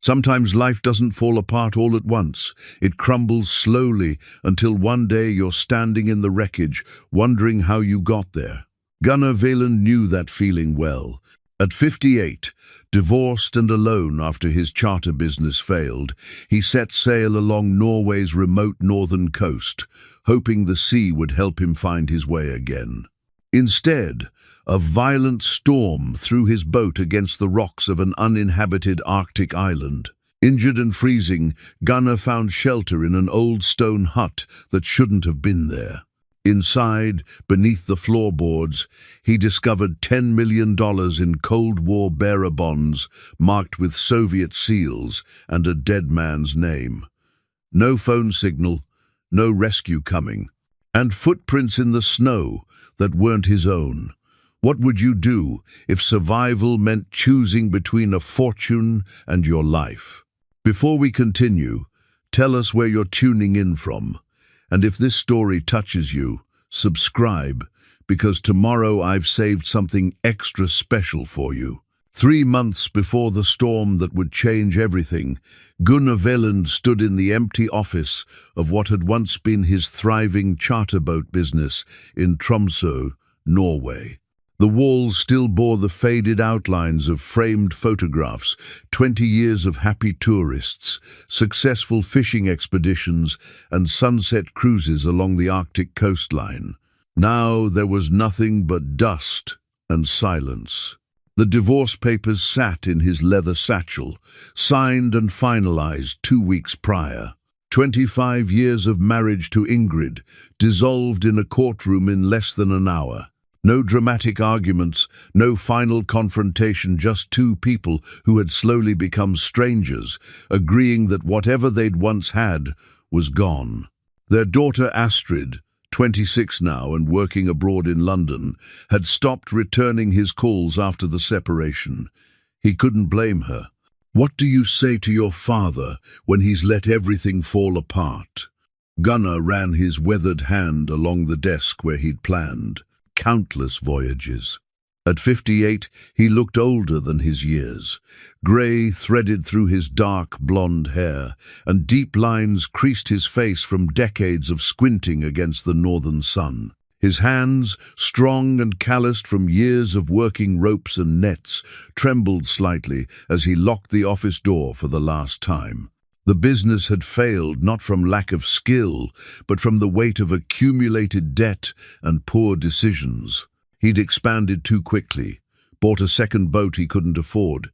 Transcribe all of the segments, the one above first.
Sometimes life doesn't fall apart all at once. It crumbles slowly until one day you're standing in the wreckage, wondering how you got there. Gunnar Wæland knew that feeling well. At 58, divorced and alone after his charter business failed, he set sail along Norway's remote northern coast, hoping the sea would help him find his way again. Instead, a violent storm threw his boat against the rocks of an uninhabited Arctic island. Injured and freezing, Gunnar found shelter in an old stone hut that shouldn't have been there. Inside, beneath the floorboards, he discovered $10 million in Cold War bearer bonds marked with Soviet seals and a dead man's name. No phone signal, no rescue coming, and footprints in the snow that weren't his own. What would you do if survival meant choosing between a fortune and your life? Before we continue, tell us where you're tuning in from. And if this story touches you, subscribe, because tomorrow I've saved something extra special for you. 3 months before the storm that would change everything, Gunnar Wæland stood in the empty office of what had once been his thriving charter boat business in Tromsø, Norway. The walls still bore the faded outlines of framed photographs, 20 years of happy tourists, successful fishing expeditions, and sunset cruises along the Arctic coastline. Now there was nothing but dust and silence. The divorce papers sat in his leather satchel, signed and finalized 2 weeks prior. 25 years of marriage to Ingrid, dissolved in a courtroom in less than an hour. No dramatic arguments, no final confrontation, just two people who had slowly become strangers, agreeing that whatever they'd once had was gone. Their daughter Astrid, 26 now and working abroad in London, had stopped returning his calls after the separation. He couldn't blame her. What do you say to your father when he's let everything fall apart? Gunnar ran his weathered hand along the desk where he'd planned. Countless voyages. At 58, he looked older than his years. Grey threaded through his dark blonde hair, and deep lines creased his face from decades of squinting against the northern sun. His hands, strong and calloused from years of working ropes and nets, trembled slightly as he locked the office door for the last time. The business had failed not from lack of skill, but from the weight of accumulated debt and poor decisions. He'd expanded too quickly, bought a second boat he couldn't afford,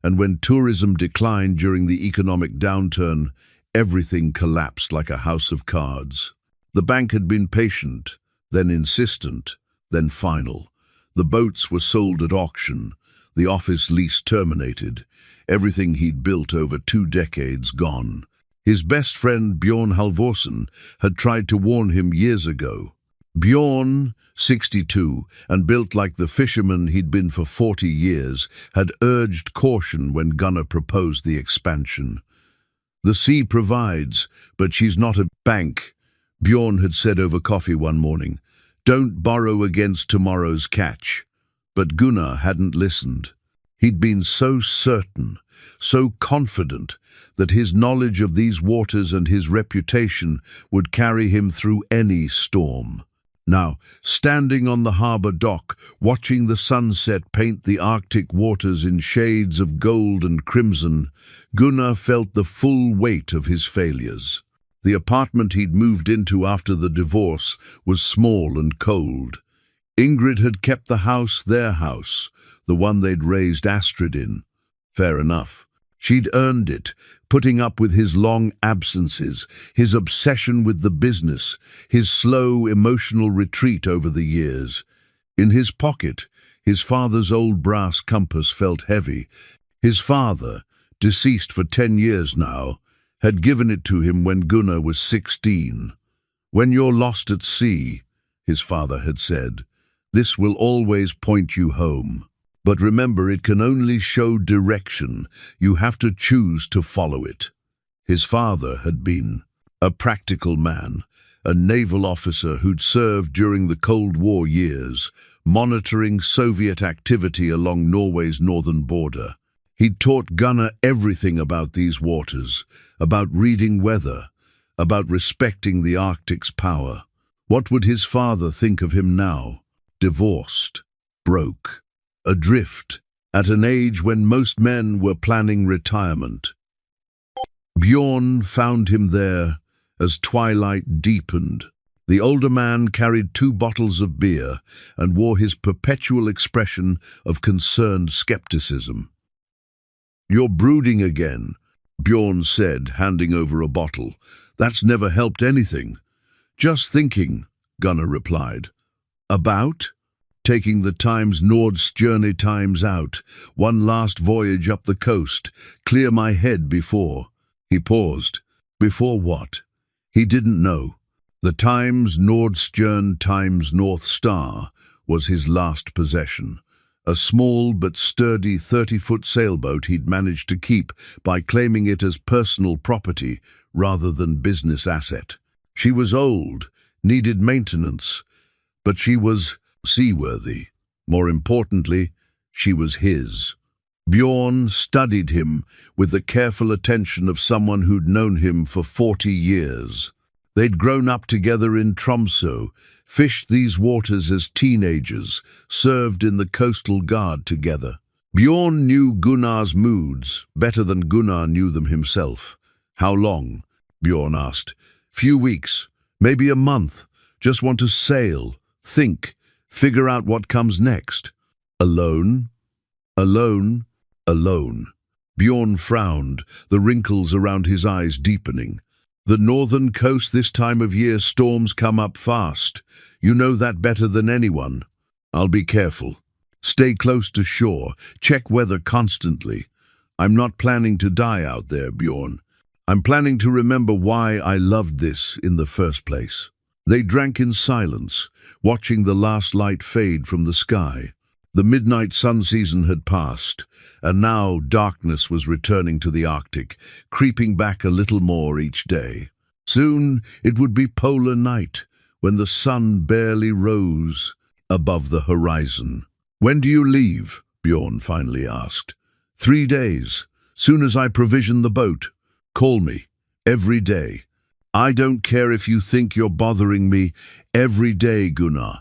and when tourism declined during the economic downturn, everything collapsed like a house of cards. The bank had been patient, then insistent, then final. The boats were sold at auction, the office lease terminated, everything he'd built over 2 decades gone. His best friend Bjorn Halvorsen had tried to warn him years ago. Bjorn, 62, and built like the fisherman he'd been for 40 years, had urged caution when Gunnar proposed the expansion. "The sea provides, but she's not a bank," Bjorn had said over coffee one morning. "Don't borrow against tomorrow's catch." But Gunnar hadn't listened. He'd been so certain, so confident, that his knowledge of these waters and his reputation would carry him through any storm. Now, standing on the harbour dock, watching the sunset paint the Arctic waters in shades of gold and crimson, Gunnar felt the full weight of his failures. The apartment he'd moved into after the divorce was small and cold. Ingrid had kept the house their house, the one they'd raised Astrid in. Fair enough. She'd earned it, putting up with his long absences, his obsession with the business, his slow, emotional retreat over the years. In his pocket, his father's old brass compass felt heavy. His father, deceased for 10 years now, had given it to him when Gunnar was 16. "When you're lost at sea," his father had said, "this will always point you home. But remember, it can only show direction. You have to choose to follow it." His father had been a practical man, a naval officer who'd served during the Cold War years, monitoring Soviet activity along Norway's northern border. He'd taught Gunnar everything about these waters, about reading weather, about respecting the Arctic's power. What would his father think of him now? Divorced, broke, adrift, at an age when most men were planning retirement. Bjorn found him there as twilight deepened. The older man carried 2 bottles of beer and wore his perpetual expression of concerned skepticism. "You're brooding again," Bjorn said, handing over a bottle. "That's never helped anything." "Just thinking," Gunnar replied. "About?" "Taking the Times Nord's journey times out. One last voyage up the coast. Clear my head before." He paused. Before what? He didn't know. The Times Nordstjerne Times North Star was his last possession. A small but sturdy 30-foot sailboat he'd managed to keep by claiming it as personal property rather than business asset. She was old, needed maintenance, but she was seaworthy. More importantly, she was his. Bjorn studied him with the careful attention of someone who'd known him for 40 years. They'd grown up together in Tromsø, fished these waters as teenagers, served in the Coastal Guard together. Bjorn knew Gunnar's moods better than Gunnar knew them himself. "How long?" Bjorn asked. "Few weeks, maybe a month. Just want to sail, think, figure out what comes next." "Alone?" "Alone, alone." Bjorn frowned, the wrinkles around his eyes deepening. "The northern coast this time of year, storms come up fast. You know that better than anyone." "I'll be careful. Stay close to shore. Check weather constantly." "I'm not planning to die out there, Bjorn. I'm planning to remember why I loved this in the first place." They drank in silence, watching the last light fade from the sky. The midnight sun season had passed, and now darkness was returning to the Arctic, creeping back a little more each day. Soon it would be polar night, when the sun barely rose above the horizon. "When do you leave?" Bjorn finally asked. 3 days. Soon as I provision the boat. Call me. Every day. I don't care if you think you're bothering me. Every day, Gunnar.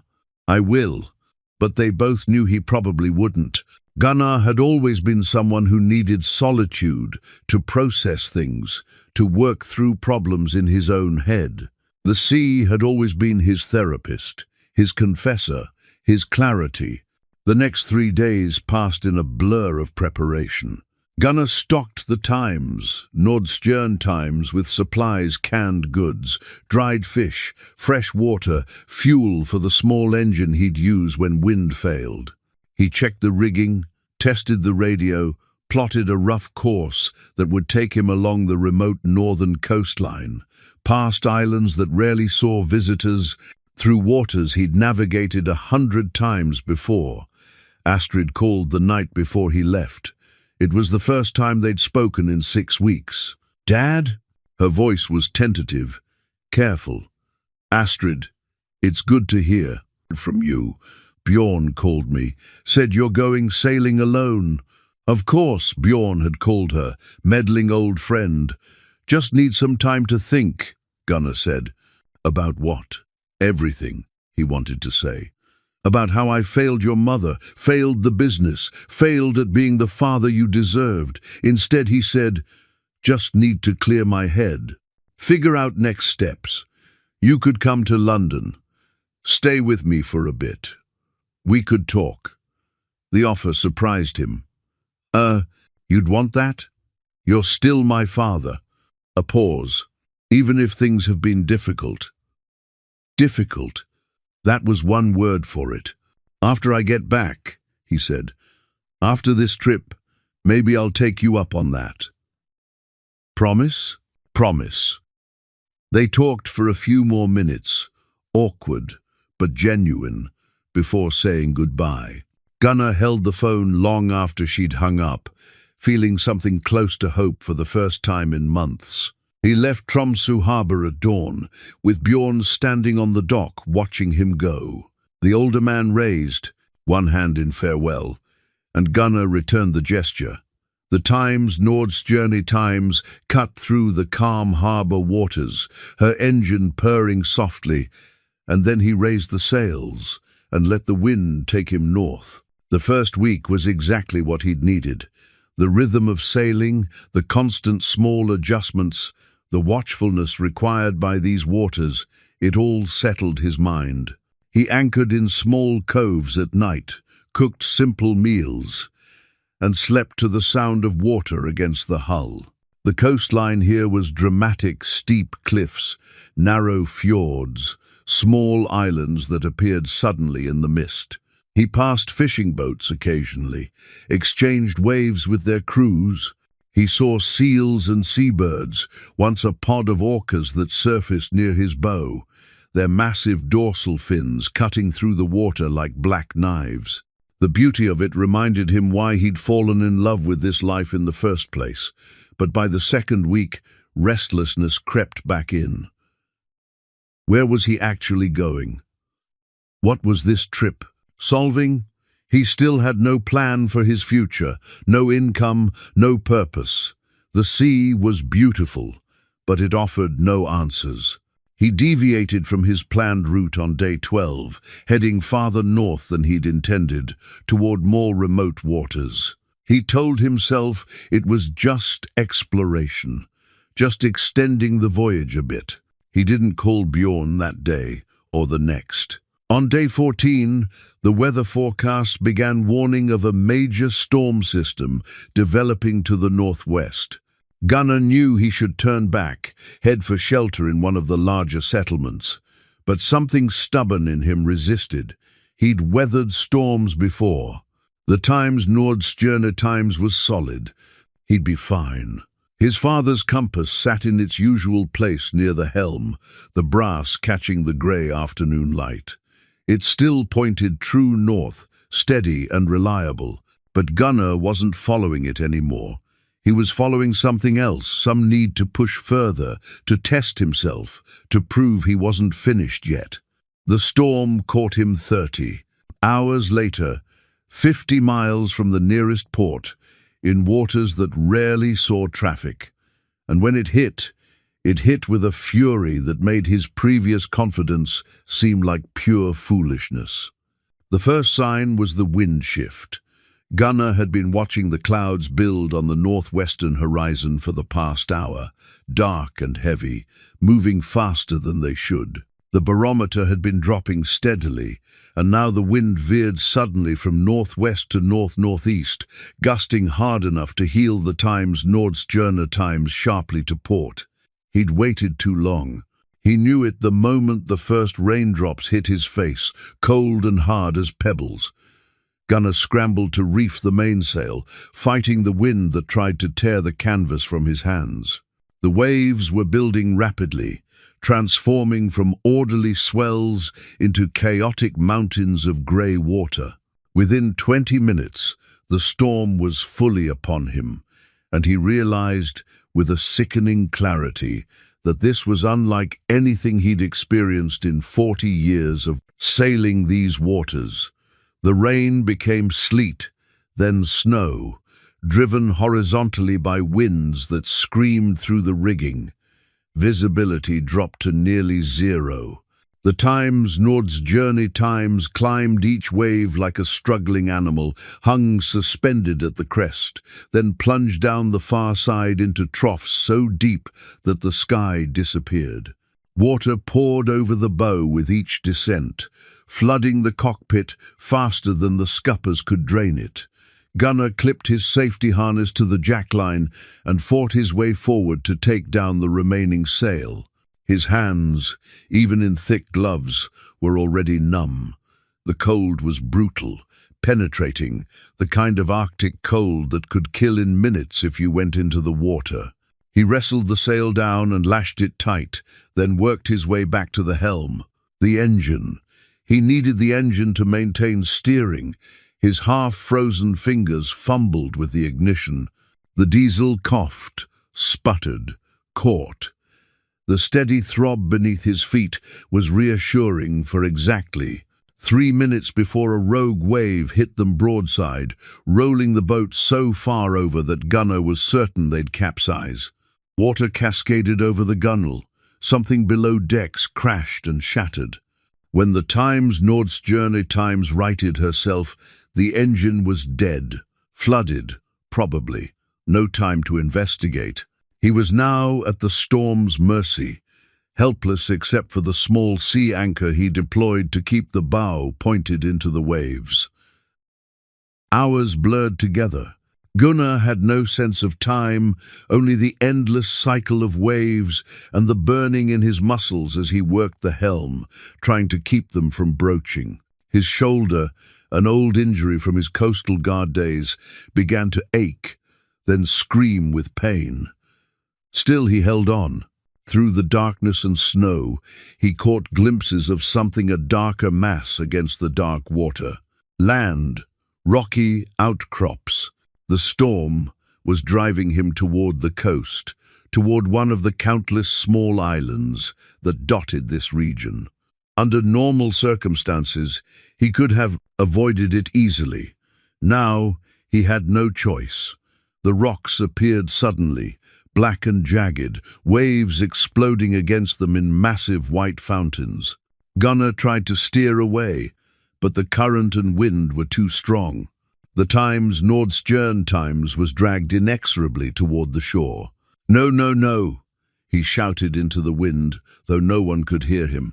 I will." But they both knew he probably wouldn't. Gunnar had always been someone who needed solitude to process things, to work through problems in his own head. The sea had always been his therapist, his confessor, his clarity. The next 3 days passed in a blur of preparation. Gunnar stocked the Times, Nordstjerne Times, with supplies, canned goods, dried fish, fresh water, fuel for the small engine he'd use when wind failed. He checked the rigging, tested the radio, plotted a rough course that would take him along the remote northern coastline, past islands that rarely saw visitors, through waters he'd navigated 100 times before. Astrid called the night before he left. It was the first time they'd spoken in 6 weeks. "Dad?" Her voice was tentative, careful. "Astrid, it's good to hear from you. Bjorn called me, said you're going sailing alone." "Of course," Bjorn had called her, meddling old friend. "Just need some time to think," Gunnar said. "About what?" "Everything," he wanted to say. "About how I failed your mother, failed the business, failed at being the father you deserved." Instead, he said, "Just need to clear my head. Figure out next steps. You could come to London. Stay with me for a bit. We could talk." The offer surprised him. You'd want that? You're still my father." A pause. "Even if things have been difficult." Difficult. That was one word for it. "After I get back," he said. "After this trip, maybe I'll take you up on that." "Promise?" "Promise." They talked for a few more minutes, awkward but genuine, before saying goodbye. Gunnar held the phone long after she'd hung up, feeling something close to hope for the first time in months. He left Tromsø harbour at dawn, with Bjorn standing on the dock watching him go. The older man raised, one hand in farewell, and Gunnar returned the gesture. The Times, Nord's Journey Times, cut through the calm harbour waters, her engine purring softly, and then he raised the sails and let the wind take him north. The first week was exactly what he'd needed. The rhythm of sailing, the constant small adjustments, the watchfulness required by these waters, it all settled his mind. He anchored in small coves at night, cooked simple meals, and slept to the sound of water against the hull. The coastline here was dramatic, steep cliffs, narrow fjords, small islands that appeared suddenly in the mist. He passed fishing boats occasionally, exchanged waves with their crews. He saw seals and seabirds, once a pod of orcas that surfaced near his bow, their massive dorsal fins cutting through the water like black knives. The beauty of it reminded him why he'd fallen in love with this life in the first place, but by the second week, restlessness crept back in. Where was he actually going? What was this trip solving? He still had no plan for his future, no income, no purpose. The sea was beautiful, but it offered no answers. He deviated from his planned route on day 12, heading farther north than he'd intended, toward more remote waters. He told himself it was just exploration, just extending the voyage a bit. He didn't call Bjorn that day or the next. On day 14, the weather forecast began warning of a major storm system developing to the northwest. Gunnar knew he should turn back, head for shelter in one of the larger settlements. But something stubborn in him resisted. He'd weathered storms before. The Times, Nord's Journey Times, was solid. He'd be fine. His father's compass sat in its usual place near the helm, the brass catching the grey afternoon light. It still pointed true north, steady and reliable, but Gunnar wasn't following it anymore. He was following something else, some need to push further, to test himself, to prove he wasn't finished yet. The storm caught him 30. Hours later, 50 miles from the nearest port, in waters that rarely saw traffic. And when it hit with a fury that made his previous confidence seem like pure foolishness. The first sign was the wind shift. Gunnar had been watching the clouds build on the northwestern horizon for the past hour, dark and heavy, moving faster than they should. The barometer had been dropping steadily, and now the wind veered suddenly from northwest to north-northeast, gusting hard enough to heel the Times, Nord's Journey Times, sharply to port. He'd waited too long. He knew it the moment the first raindrops hit his face, cold and hard as pebbles. Gunnar scrambled to reef the mainsail, fighting the wind that tried to tear the canvas from his hands. The waves were building rapidly, transforming from orderly swells into chaotic mountains of grey water. Within 20 minutes, the storm was fully upon him, and he realized, with a sickening clarity, that this was unlike anything he'd experienced in 40 years of sailing these waters. The rain became sleet, then snow, driven horizontally by winds that screamed through the rigging. Visibility dropped to nearly zero. The Times, Nord's Journey Times, climbed each wave like a struggling animal, hung suspended at the crest, then plunged down the far side into troughs so deep that the sky disappeared. Water poured over the bow with each descent, flooding the cockpit faster than the scuppers could drain it. Gunnar clipped his safety harness to the jackline and fought his way forward to take down the remaining sail. His hands, even in thick gloves, were already numb. The cold was brutal, penetrating, the kind of Arctic cold that could kill in minutes if you went into the water. He wrestled the sail down and lashed it tight, then worked his way back to the helm. The engine. He needed the engine to maintain steering. His half-frozen fingers fumbled with the ignition. The diesel coughed, sputtered, caught. The steady throb beneath his feet was reassuring for exactly 3 minutes before a rogue wave hit them broadside, rolling the boat so far over that Gunnar was certain they'd capsize. Water cascaded over the gunwale. Something below decks crashed and shattered. When the Times Nordstjerne Times righted herself, the engine was dead, flooded, probably. No time to investigate. He was now at the storm's mercy, helpless except for the small sea anchor he deployed to keep the bow pointed into the waves. Hours blurred together. Gunnar had no sense of time, only the endless cycle of waves and the burning in his muscles as he worked the helm, trying to keep them from broaching. His shoulder, an old injury from his coastal guard days, began to ache, then scream with pain. Still he held on. Through the darkness and snow, he caught glimpses of something, a darker mass against the dark water. Land, rocky outcrops. The storm was driving him toward the coast, toward one of the countless small islands that dotted this region. Under normal circumstances, he could have avoided it easily. Now he had no choice. The rocks appeared suddenly, black and jagged, waves exploding against them in massive white fountains. Gunnar tried to steer away, but the current and wind were too strong. The Times Nordstjerne Times was dragged inexorably toward the shore. "No, no, no," he shouted into the wind, though no one could hear him.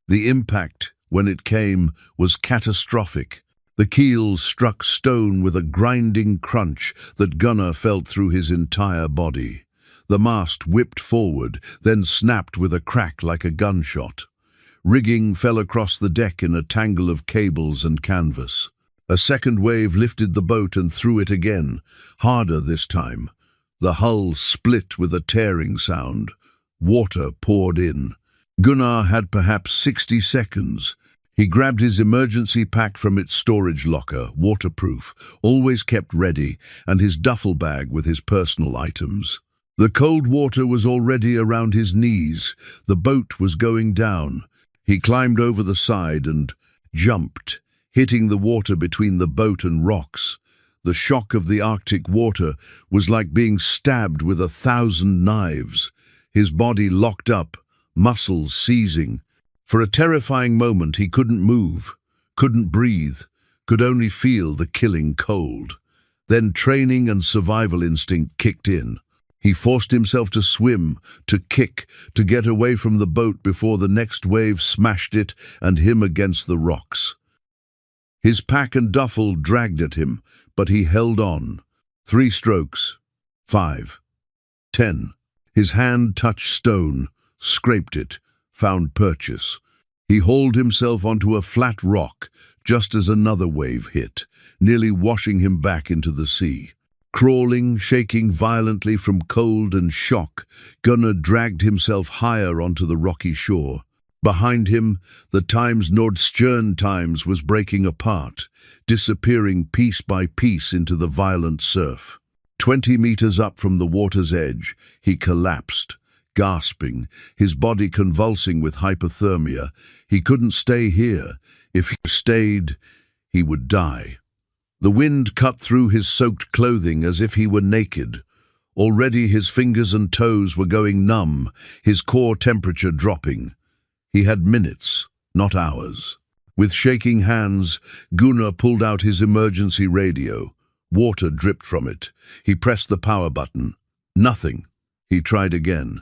The impact, when it came, was catastrophic. The keel struck stone with a grinding crunch that Gunnar felt through his entire body. The mast whipped forward, then snapped with a crack like a gunshot. Rigging fell across the deck in a tangle of cables and canvas. A second wave lifted the boat and threw it again, harder this time. The hull split with a tearing sound. Water poured in. Gunnar had perhaps 60 seconds. He grabbed his emergency pack from its storage locker, waterproof, always kept ready, and his duffel bag with his personal items. The cold water was already around his knees. The boat was going down. He climbed over the side and jumped, hitting the water between the boat and rocks. The shock of the Arctic water was like being stabbed with 1,000 knives. His body locked up, muscles seizing. For a terrifying moment he couldn't move, couldn't breathe, could only feel the killing cold. Then training and survival instinct kicked in. He forced himself to swim, to kick, to get away from the boat before the next wave smashed it and him against the rocks. His pack and duffel dragged at him, but he held on. 3 strokes. 5. 10. His hand touched stone, scraped it, found purchase. He hauled himself onto a flat rock just as another wave hit, nearly washing him back into the sea. Crawling, shaking violently from cold and shock, Gunnar dragged himself higher onto the rocky shore. Behind him, the Times Nordstjerne Times was breaking apart, disappearing piece by piece into the violent surf. 20 meters up from the water's edge, he collapsed, gasping, his body convulsing with hypothermia. He couldn't stay here. If he stayed, he would die. The wind cut through his soaked clothing as if he were naked. Already his fingers and toes were going numb, his core temperature dropping. He had minutes, not hours. With shaking hands, Gunnar pulled out his emergency radio. Water dripped from it. He pressed the power button. Nothing. He tried again.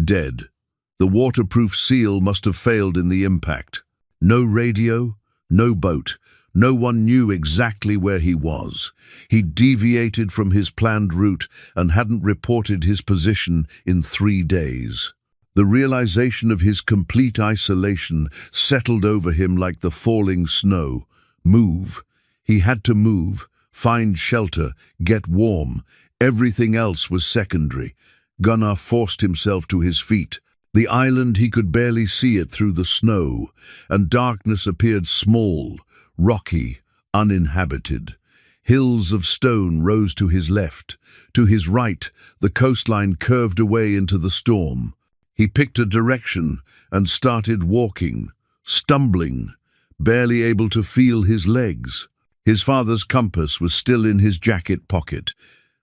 Dead. The waterproof seal must have failed in the impact. No radio, no boat. No one knew exactly where he was. He deviated from his planned route and hadn't reported his position in 3 days. The realization of his complete isolation settled over him like the falling snow. Move. He had to move, find shelter, get warm. Everything else was secondary. Gunnar forced himself to his feet. The island, he could barely see it through the snow, and darkness appeared small, rocky, uninhabited. Hills of stone rose to his left. To his right, the coastline curved away into the storm. He picked a direction and started walking, stumbling, barely able to feel his legs. His father's compass was still in his jacket pocket.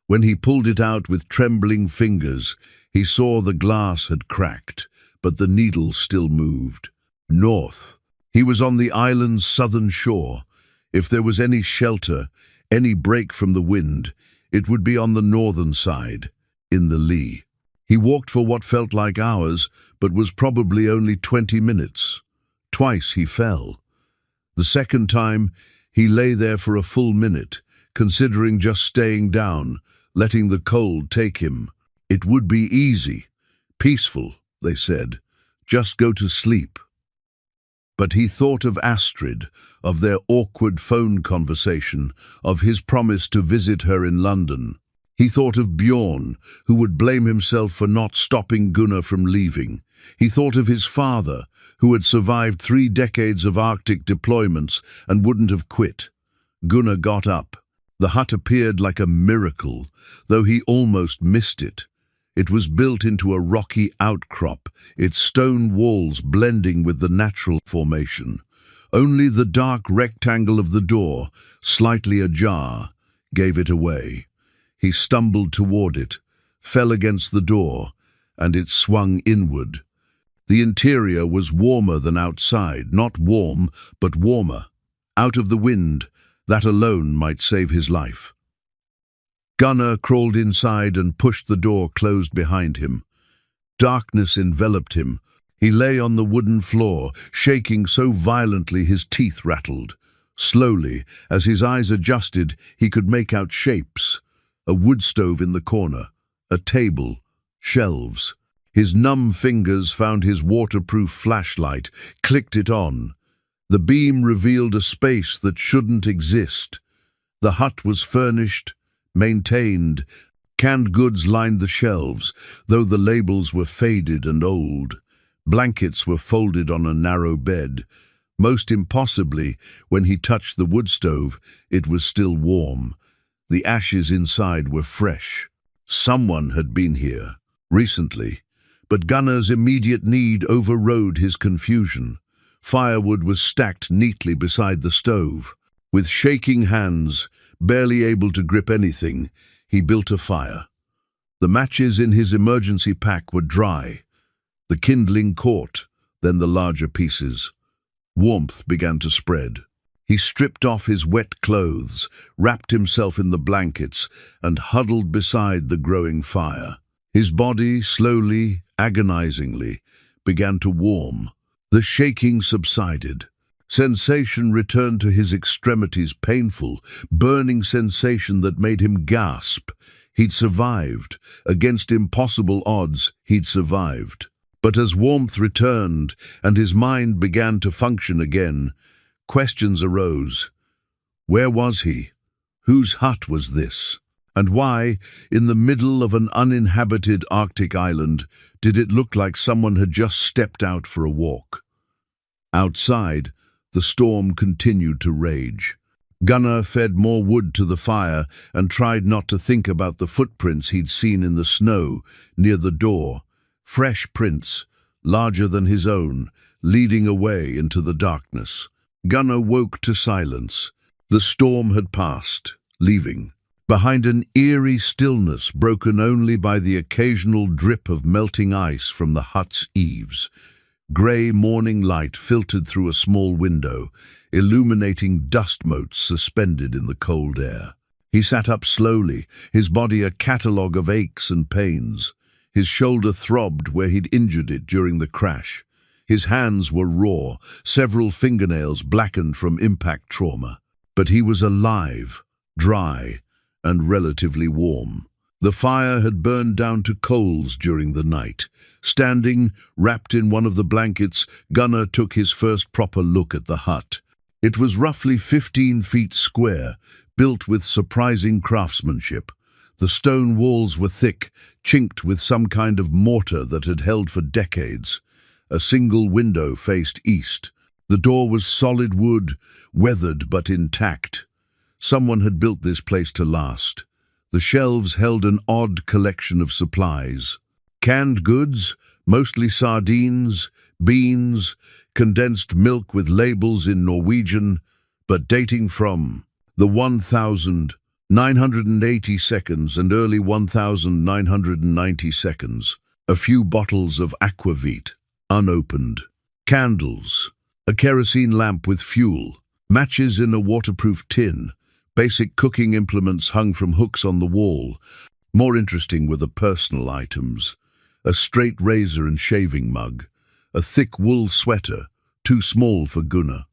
When he pulled it out with trembling fingers, he saw the glass had cracked, but the needle still moved. North. He was on the island's southern shore. If there was any shelter, any break from the wind, it would be on the northern side, in the lee. He walked for what felt like hours, but was probably only 20 minutes. Twice he fell. The second time, he lay there for a full minute, considering just staying down, letting the cold take him. It would be easy, peaceful, they said. Just go to sleep. But he thought of Astrid, of their awkward phone conversation, of his promise to visit her in London. He thought of Bjorn, who would blame himself for not stopping Gunnar from leaving. He thought of his father, who had survived 3 decades of Arctic deployments and wouldn't have quit. Gunnar got up. The hut appeared like a miracle, though he almost missed it. It was built into a rocky outcrop, its stone walls blending with the natural formation. Only the dark rectangle of the door, slightly ajar, gave it away. He stumbled toward it, fell against the door, and it swung inward. The interior was warmer than outside, not warm, but warmer. Out of the wind, that alone might save his life. Gunnar crawled inside and pushed the door closed behind him. Darkness enveloped him. He lay on the wooden floor, shaking so violently his teeth rattled. Slowly, as his eyes adjusted, he could make out shapes. A wood stove in the corner, a table, shelves. His numb fingers found his waterproof flashlight, clicked it on. The beam revealed a space that shouldn't exist. The hut was furnished, maintained. Canned goods lined the shelves, though the labels were faded and old. Blankets were folded on a narrow bed. Most impossibly, when he touched the wood stove, it was still warm. The ashes inside were fresh. Someone had been here, recently. But Gunnar's immediate need overrode his confusion. Firewood was stacked neatly beside the stove. With shaking hands, barely able to grip anything, he built a fire. The matches in his emergency pack were dry. The kindling caught, then the larger pieces. Warmth began to spread. He stripped off his wet clothes, wrapped himself in the blankets, and huddled beside the growing fire. His body, slowly, agonizingly, began to warm. The shaking subsided. Sensation returned to his extremities, painful, burning sensation that made him gasp. He'd survived. Against impossible odds, he'd survived. But as warmth returned and his mind began to function again, questions arose. Where was he? Whose hut was this? And why, in the middle of an uninhabited Arctic island, did it look like someone had just stepped out for a walk? Outside, the storm continued to rage. Gunnar fed more wood to the fire and tried not to think about the footprints he'd seen in the snow near the door. Fresh prints, larger than his own, leading away into the darkness. Gunnar woke to silence. The storm had passed, leaving. Behind an eerie stillness broken only by the occasional drip of melting ice from the hut's eaves. Grey morning light filtered through a small window, illuminating dust motes suspended in the cold air. He sat up slowly, his body a catalogue of aches and pains. His shoulder throbbed where he'd injured it during the crash. His hands were raw, several fingernails blackened from impact trauma. But he was alive, dry, and relatively warm. The fire had burned down to coals during the night. Standing, wrapped in one of the blankets, Gunnar took his first proper look at the hut. It was roughly 15 feet square, built with surprising craftsmanship. The stone walls were thick, chinked with some kind of mortar that had held for decades. A single window faced east. The door was solid wood, weathered but intact. Someone had built this place to last. The shelves held an odd collection of supplies. Canned goods, mostly sardines, beans, condensed milk with labels in Norwegian, but dating from the 1980 seconds and early 1990 seconds. A few bottles of aquavit, unopened. Candles, a kerosene lamp with fuel, matches in a waterproof tin, basic cooking implements hung from hooks on the wall. More interesting were the personal items: a straight razor and shaving mug, a thick wool sweater, too small for Gunnar,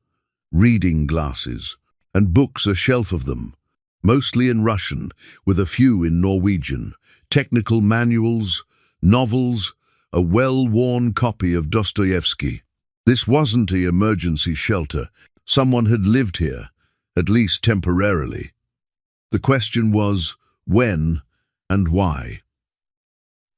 reading glasses, and books, a shelf of them, mostly in Russian, with a few in Norwegian, technical manuals, novels, a well-worn copy of Dostoevsky. This wasn't an emergency shelter. Someone had lived here, at least temporarily. The question was, when and why?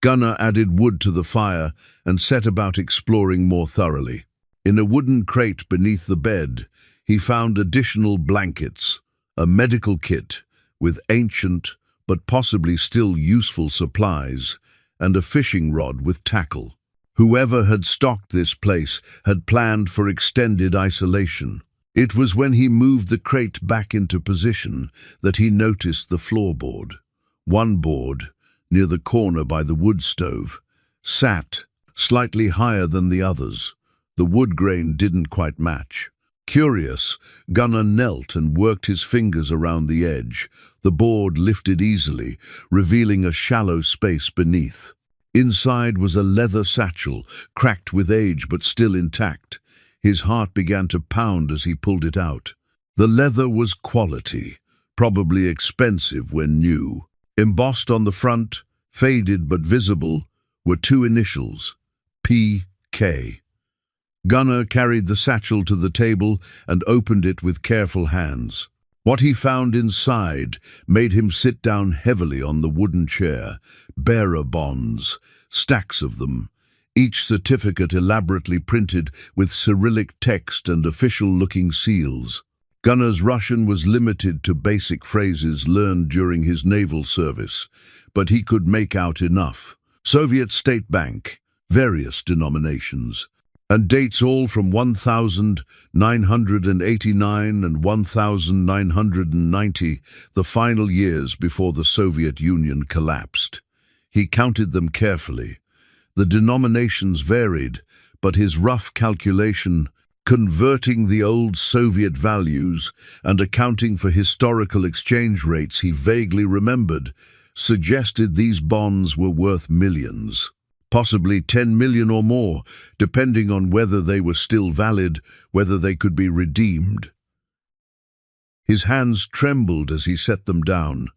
Gunnar added wood to the fire and set about exploring more thoroughly. In a wooden crate beneath the bed, he found additional blankets, a medical kit with ancient but possibly still useful supplies, and a fishing rod with tackle. Whoever had stocked this place had planned for extended isolation. It was when he moved the crate back into position that he noticed the floorboard. One board, near the corner by the wood stove, sat slightly higher than the others. The wood grain didn't quite match. Curious, Gunnar knelt and worked his fingers around the edge. The board lifted easily, revealing a shallow space beneath. Inside was a leather satchel, cracked with age but still intact. His heart began to pound as he pulled it out. The leather was quality, probably expensive when new. Embossed on the front, faded but visible, were two initials, P.K. Gunnar carried the satchel to the table and opened it with careful hands. What he found inside made him sit down heavily on the wooden chair. Bearer bonds, stacks of them, each certificate elaborately printed with Cyrillic text and official-looking seals. Gunnar's Russian was limited to basic phrases learned during his naval service, but he could make out enough. Soviet State Bank, various denominations, and dates all from 1989 and 1990, the final years before the Soviet Union collapsed. He counted them carefully. The denominations varied, but his rough calculation, converting the old Soviet values and accounting for historical exchange rates he vaguely remembered, suggested these bonds were worth millions. Possibly 10 million or more, depending on whether they were still valid, whether they could be redeemed. His hands trembled as he set them down.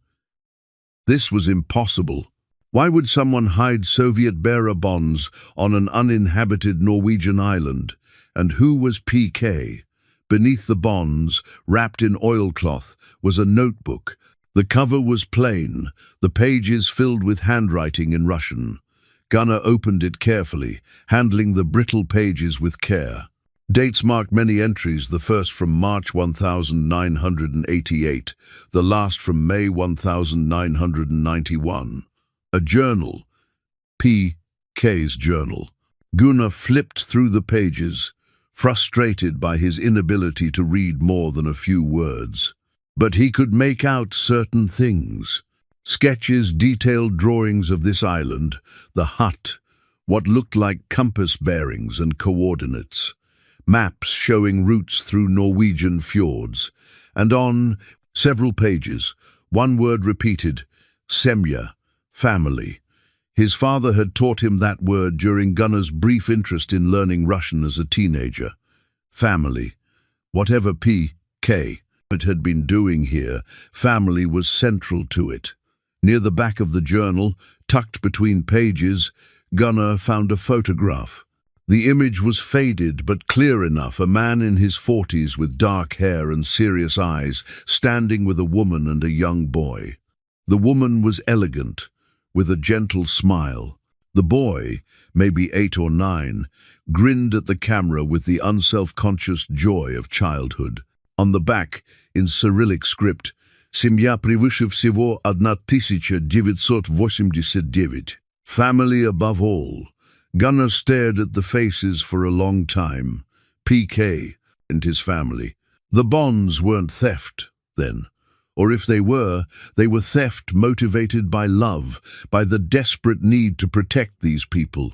This was impossible. Why would someone hide Soviet bearer bonds on an uninhabited Norwegian island? And who was P.K.? Beneath the bonds, wrapped in oilcloth, was a notebook. The cover was plain, the pages filled with handwriting in Russian. Gunnar opened it carefully, handling the brittle pages with care. Dates marked many entries, the first from March 1988, the last from May 1991. A journal, P.K.'s journal. Gunnar flipped through the pages, frustrated by his inability to read more than a few words. But he could make out certain things. Sketches, detailed drawings of this island, the hut, what looked like compass bearings and coordinates, maps showing routes through Norwegian fjords, and on several pages, one word repeated, Semja, family. His father had taught him that word during Gunnar's brief interest in learning Russian as a teenager. Family. Whatever P.K. had been doing here, family was central to it. Near the back of the journal, tucked between pages, Gunnar found a photograph. The image was faded but clear enough, a man in his 40s with dark hair and serious eyes, standing with a woman and a young boy. The woman was elegant, with a gentle smile. The boy, maybe 8 or 9, grinned at the camera with the unself-conscious joy of childhood. On the back, in Cyrillic script, Семья превыше всего 1989. Family above all. Gunnar stared at the faces for a long time. PK and his family. The bonds weren't theft, then. Or if they were theft motivated by love, by the desperate need to protect these people.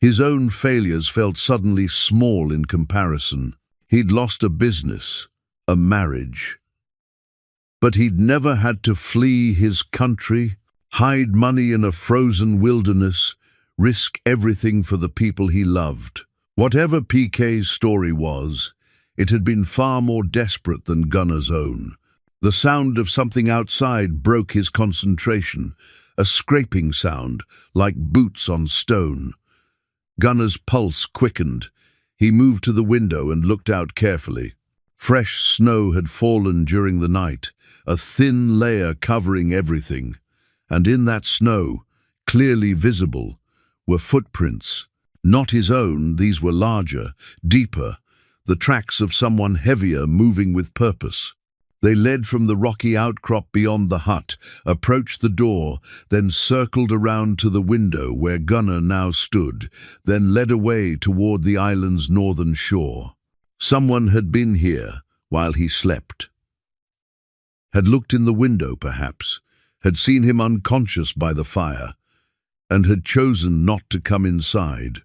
His own failures felt suddenly small in comparison. He'd lost a business, a marriage. But he'd never had to flee his country, hide money in a frozen wilderness, risk everything for the people he loved. Whatever PK's story was, it had been far more desperate than Gunner's own. The sound of something outside broke his concentration, a scraping sound, like boots on stone. Gunner's pulse quickened. He moved to the window and looked out carefully. Fresh snow had fallen during the night, a thin layer covering everything. And in that snow, clearly visible, were footprints. Not his own, these were larger, deeper, the tracks of someone heavier moving with purpose. They led from the rocky outcrop beyond the hut, approached the door, then circled around to the window where Gunner now stood, then led away toward the island's northern shore. Someone had been here while he slept. Had looked in the window, perhaps, had seen him unconscious by the fire, and had chosen not to come inside.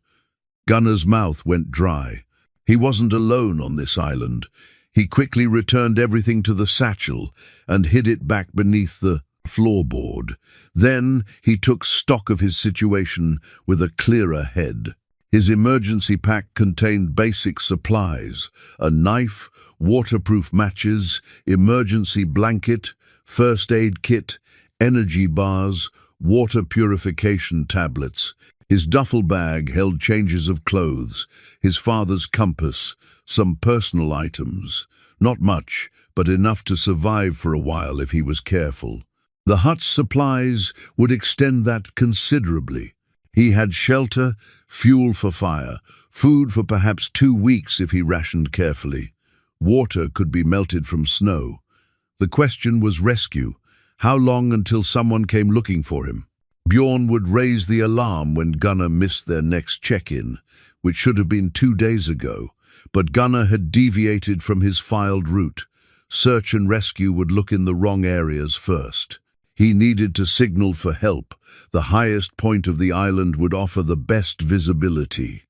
Gunner's mouth went dry. He wasn't alone on this island. He quickly returned everything to the satchel and hid it back beneath the floorboard. Then he took stock of his situation with a clearer head. His emergency pack contained basic supplies: a knife, waterproof matches, emergency blanket, first aid kit, energy bars, water purification tablets. His duffel bag held changes of clothes, his father's compass, some personal items. Not much, but enough to survive for a while if he was careful. The hut's supplies would extend that considerably. He had shelter, fuel for fire, food for perhaps 2 weeks if he rationed carefully. Water could be melted from snow. The question was rescue. How long until someone came looking for him? Bjorn would raise the alarm when Gunner missed their next check-in, which should have been 2 days ago. But Gunner had deviated from his filed route. Search and rescue would look in the wrong areas first. He needed to signal for help. The highest point of the island would offer the best visibility.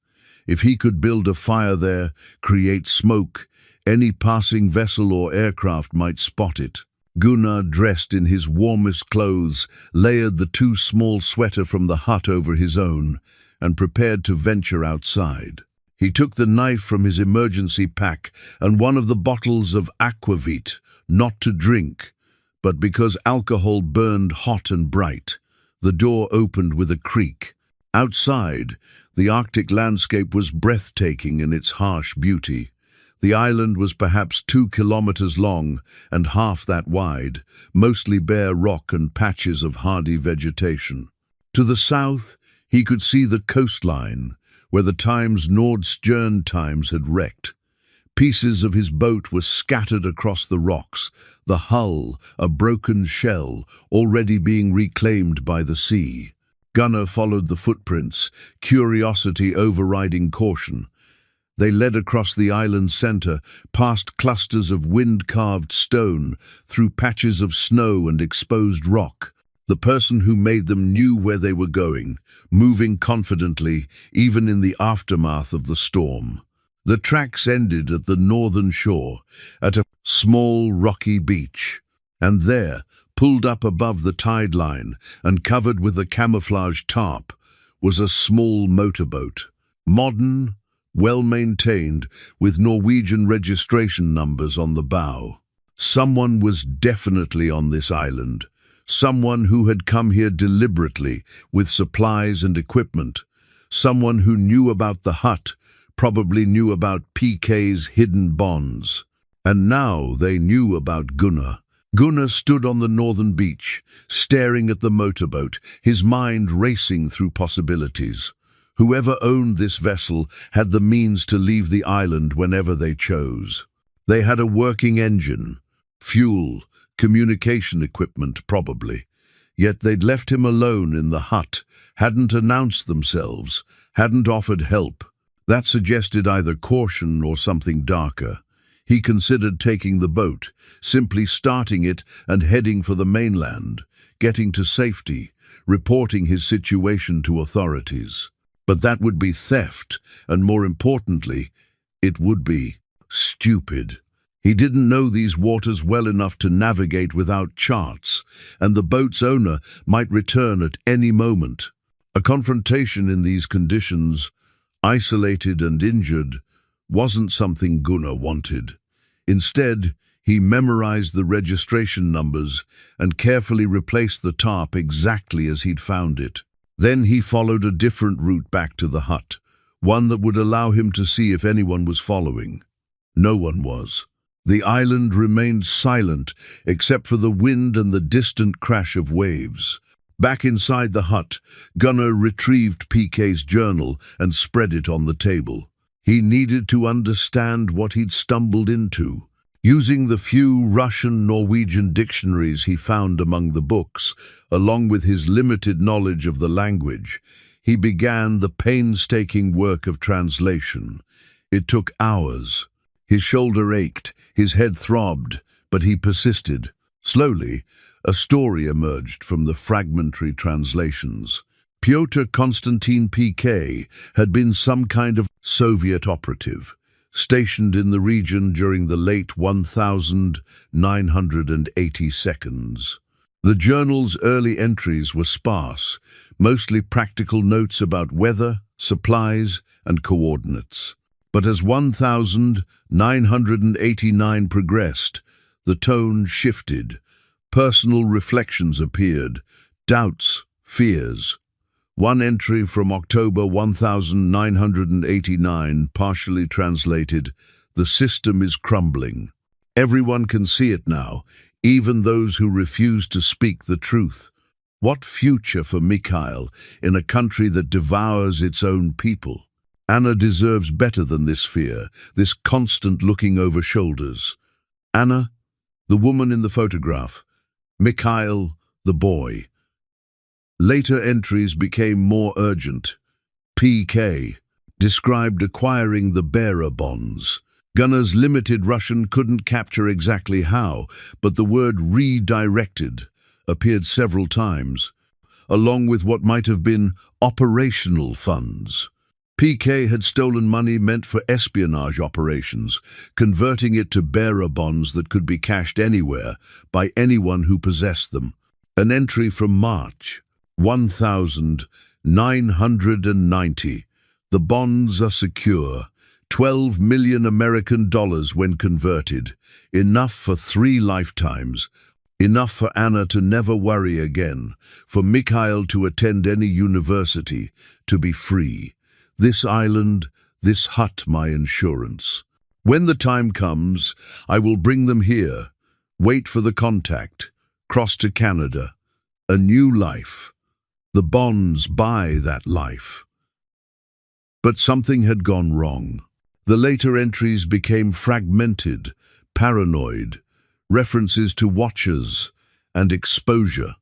If he could build a fire there, create smoke, any passing vessel or aircraft might spot it. Gunnar, dressed in his warmest clothes, layered the too small sweater from the hut over his own and prepared to venture outside. He took the knife from his emergency pack and one of the bottles of aquavit, not to drink, but because alcohol burned hot and bright. The door opened with a creak. Outside, the Arctic landscape was breathtaking in its harsh beauty. The island was perhaps 2 kilometers long and half that wide, mostly bare rock and patches of hardy vegetation. To the south, he could see the coastline, where the Times Nordstjern Times had wrecked. Pieces of his boat were scattered across the rocks, the hull, a broken shell, already being reclaimed by the sea. Gunnar followed the footprints, curiosity overriding caution. They led across the island's center, past clusters of wind-carved stone, through patches of snow and exposed rock. The person who made them knew where they were going, moving confidently, even in the aftermath of the storm. The tracks ended at the northern shore, at a small rocky beach. And there, pulled up above the tide line and covered with a camouflage tarp, was a small motorboat. Modern, well-maintained, with Norwegian registration numbers on the bow. Someone was definitely on this island. Someone who had come here deliberately, with supplies and equipment. Someone who knew about the hut, probably knew about PK's hidden bonds. And now they knew about Gunnar. Gunnar stood on the northern beach, staring at the motorboat, his mind racing through possibilities. Whoever owned this vessel had the means to leave the island whenever they chose. They had a working engine, fuel, communication equipment probably. Yet they'd left him alone in the hut, hadn't announced themselves, hadn't offered help. That suggested either caution or something darker. He considered taking the boat, simply starting it and heading for the mainland, getting to safety, reporting his situation to authorities. But that would be theft, and more importantly, it would be stupid. He didn't know these waters well enough to navigate without charts, and the boat's owner might return at any moment. A confrontation in these conditions, isolated and injured, wasn't something Gunnar wanted. Instead, he memorized the registration numbers and carefully replaced the tarp exactly as he'd found it. Then he followed a different route back to the hut, one that would allow him to see if anyone was following. No one was. The island remained silent except for the wind and the distant crash of waves. Back inside the hut, Gunnar retrieved PK's journal and spread it on the table. He needed to understand what he'd stumbled into. Using the few Russian-Norwegian dictionaries he found among the books, along with his limited knowledge of the language, he began the painstaking work of translation. It took hours. His shoulder ached, his head throbbed, but he persisted. Slowly, a story emerged from the fragmentary translations. Pyotr Konstantin PK had been some kind of Soviet operative, stationed in the region during the late 1982. The journal's early entries were sparse, mostly practical notes about weather, supplies, and coordinates. But as 1989 progressed, the tone shifted. Personal reflections appeared, doubts, fears. One entry from October 1989 partially translated, "The system is crumbling. Everyone can see it now, even those who refuse to speak the truth." What future for Mikhail in a country that devours its own people? Anna deserves better than this fear, this constant looking over shoulders. Anna, the woman in the photograph. Mikhail, the boy. Later entries became more urgent. PK described acquiring the bearer bonds. Gunnar's limited Russian couldn't capture exactly how, but the word redirected appeared several times, along with what might have been operational funds. PK had stolen money meant for espionage operations, converting it to bearer bonds that could be cashed anywhere by anyone who possessed them. An entry from March 1990. The bonds are secure. 12 million American dollars when converted. Enough for 3 lifetimes. Enough for Anna to never worry again. For Mikhail to attend any university. To be free. This island, this hut, my insurance. When the time comes, I will bring them here. Wait for the contact. Cross to Canada. A new life. The bonds buy that life. But something had gone wrong. The later entries became fragmented, paranoid, references to watchers and exposure.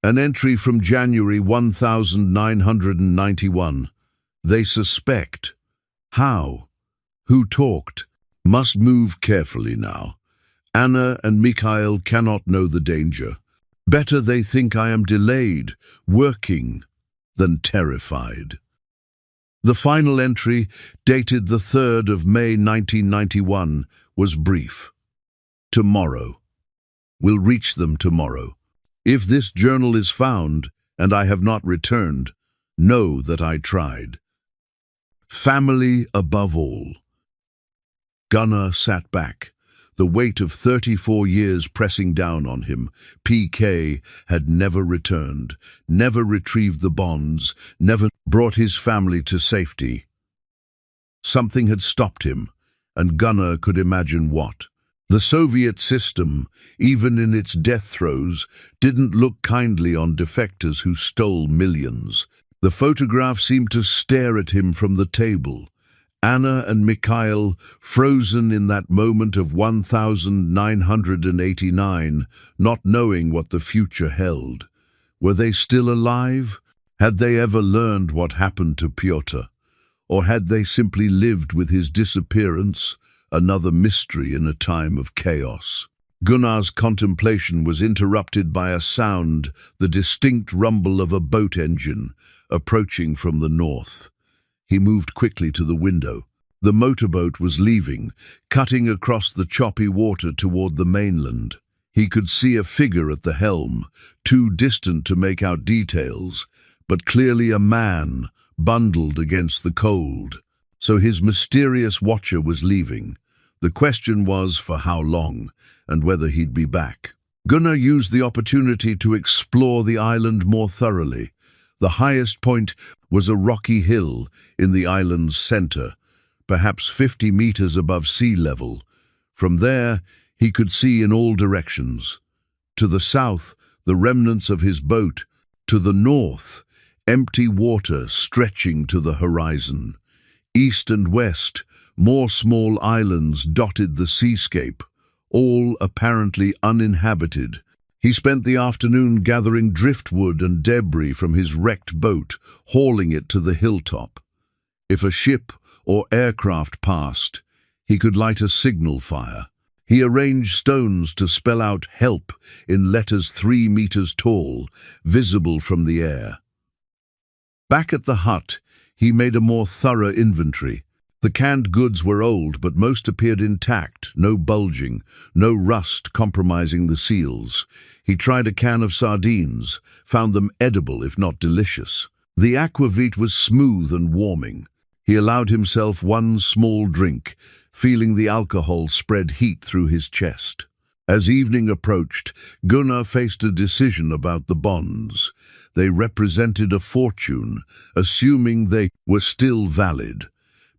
An entry from January 1991. They suspect. How? Who talked? Must move carefully now. Anna and Mikhail cannot know the danger. Better they think I am delayed, working, than terrified. The final entry, dated the 3rd of May 1991, was brief. Tomorrow. Will reach them tomorrow. If this journal is found, and I have not returned, know that I tried. Family above all. Gunnar sat back, the weight of 34 years pressing down on him. PK had never returned, never retrieved the bonds, never brought his family to safety. Something had stopped him, and Gunnar could imagine what. The Soviet system, even in its death throes, didn't look kindly on defectors who stole millions. The photograph seemed to stare at him from the table. Anna and Mikhail, frozen in that moment of 1989, not knowing what the future held. Were they still alive? Had they ever learned what happened to Pyotr? Or had they simply lived with his disappearance, another mystery in a time of chaos? Gunnar's contemplation was interrupted by a sound, the distinct rumble of a boat engine, approaching from the north. He moved quickly to the window. The motorboat was leaving, cutting across the choppy water toward the mainland. He could see a figure at the helm, too distant to make out details, but clearly a man, bundled against the cold. So his mysterious watcher was leaving. The question was for how long, and whether he'd be back. Gunnar used the opportunity to explore the island more thoroughly. The highest point was a rocky hill in the island's center, perhaps 50 meters above sea level. From there, he could see in all directions. To the south, the remnants of his boat. To the north, empty water stretching to the horizon. East and west, more small islands dotted the seascape, all apparently uninhabited. He spent the afternoon gathering driftwood and debris from his wrecked boat, hauling it to the hilltop. If a ship or aircraft passed, he could light a signal fire. He arranged stones to spell out "help" in letters 3 meters tall, visible from the air. Back at the hut, he made a more thorough inventory. The canned goods were old, but most appeared intact, no bulging, no rust compromising the seals. He tried a can of sardines, found them edible if not delicious. The aquavit was smooth and warming. He allowed himself one small drink, feeling the alcohol spread heat through his chest. As evening approached, Gunnar faced a decision about the bonds. They represented a fortune, assuming they were still valid.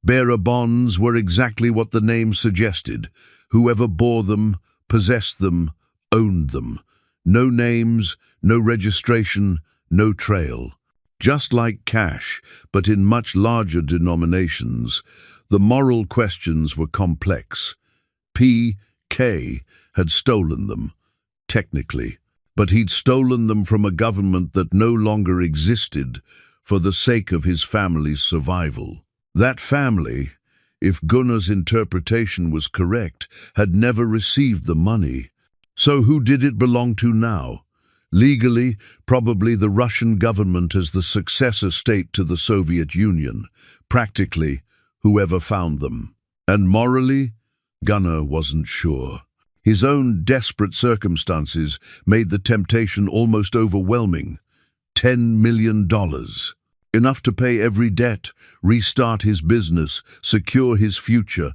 Bearer bonds were exactly what the name suggested. Whoever bore them, possessed them, owned them. No names, no registration, no trail. Just like cash, but in much larger denominations, the moral questions were complex. P.K. had stolen them, technically, but he'd stolen them from a government that no longer existed for the sake of his family's survival. That family, if Gunnar's interpretation was correct, had never received the money. So who did it belong to now? Legally, probably the Russian government as the successor state to the Soviet Union. Practically, whoever found them. And morally, Gunnar wasn't sure. His own desperate circumstances made the temptation almost overwhelming. $10 million. Enough to pay every debt, restart his business, secure his future,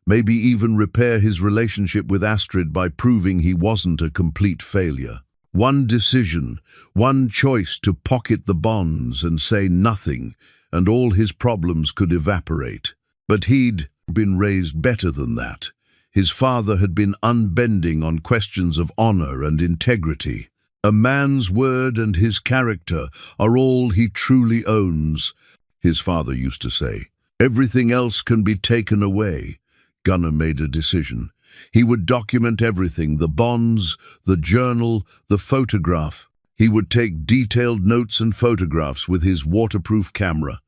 maybe even repair his relationship with Astrid by proving he wasn't a complete failure. One decision, one choice to pocket the bonds and say nothing, and all his problems could evaporate. But he'd been raised better than that. His father had been unbending on questions of honor and integrity. A man's word and his character are all he truly owns, his father used to say. Everything else can be taken away. Gunnar made a decision. He would document everything, the bonds, the journal, the photograph. He would take detailed notes and photographs with his waterproof camera.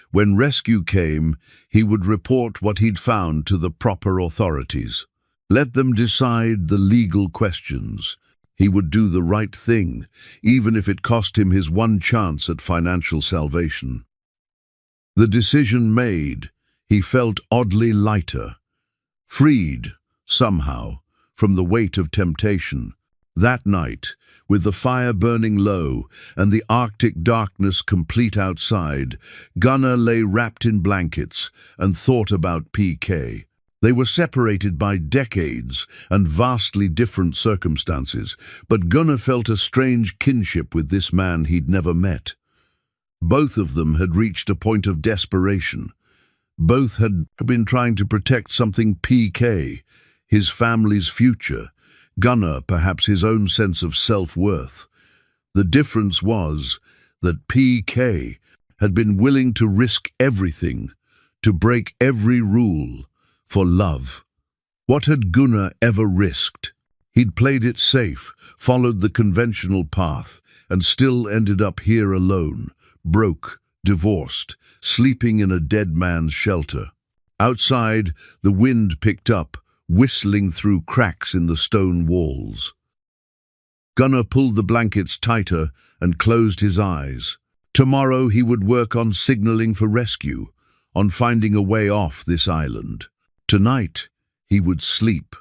When rescue came, he would report what he'd found to the proper authorities. Let them decide the legal questions. He would do the right thing, even if it cost him his one chance at financial salvation. The decision made, he felt oddly lighter, freed, somehow, from the weight of temptation. That night, with the fire burning low and the Arctic darkness complete outside, Gunnar lay wrapped in blankets and thought about PK. They were separated by decades and vastly different circumstances, but Gunnar felt a strange kinship with this man he'd never met. Both of them had reached a point of desperation. Both had been trying to protect something PK, his family's future, Gunnar perhaps his own sense of self-worth. The difference was that PK had been willing to risk everything, to break every rule, for love. What had Gunnar ever risked? He'd played it safe, followed the conventional path, and still ended up here alone, broke, divorced, sleeping in a dead man's shelter. Outside, the wind picked up, whistling through cracks in the stone walls. Gunnar pulled the blankets tighter and closed his eyes. Tomorrow he would work on signaling for rescue, on finding a way off this island. Tonight he would sleep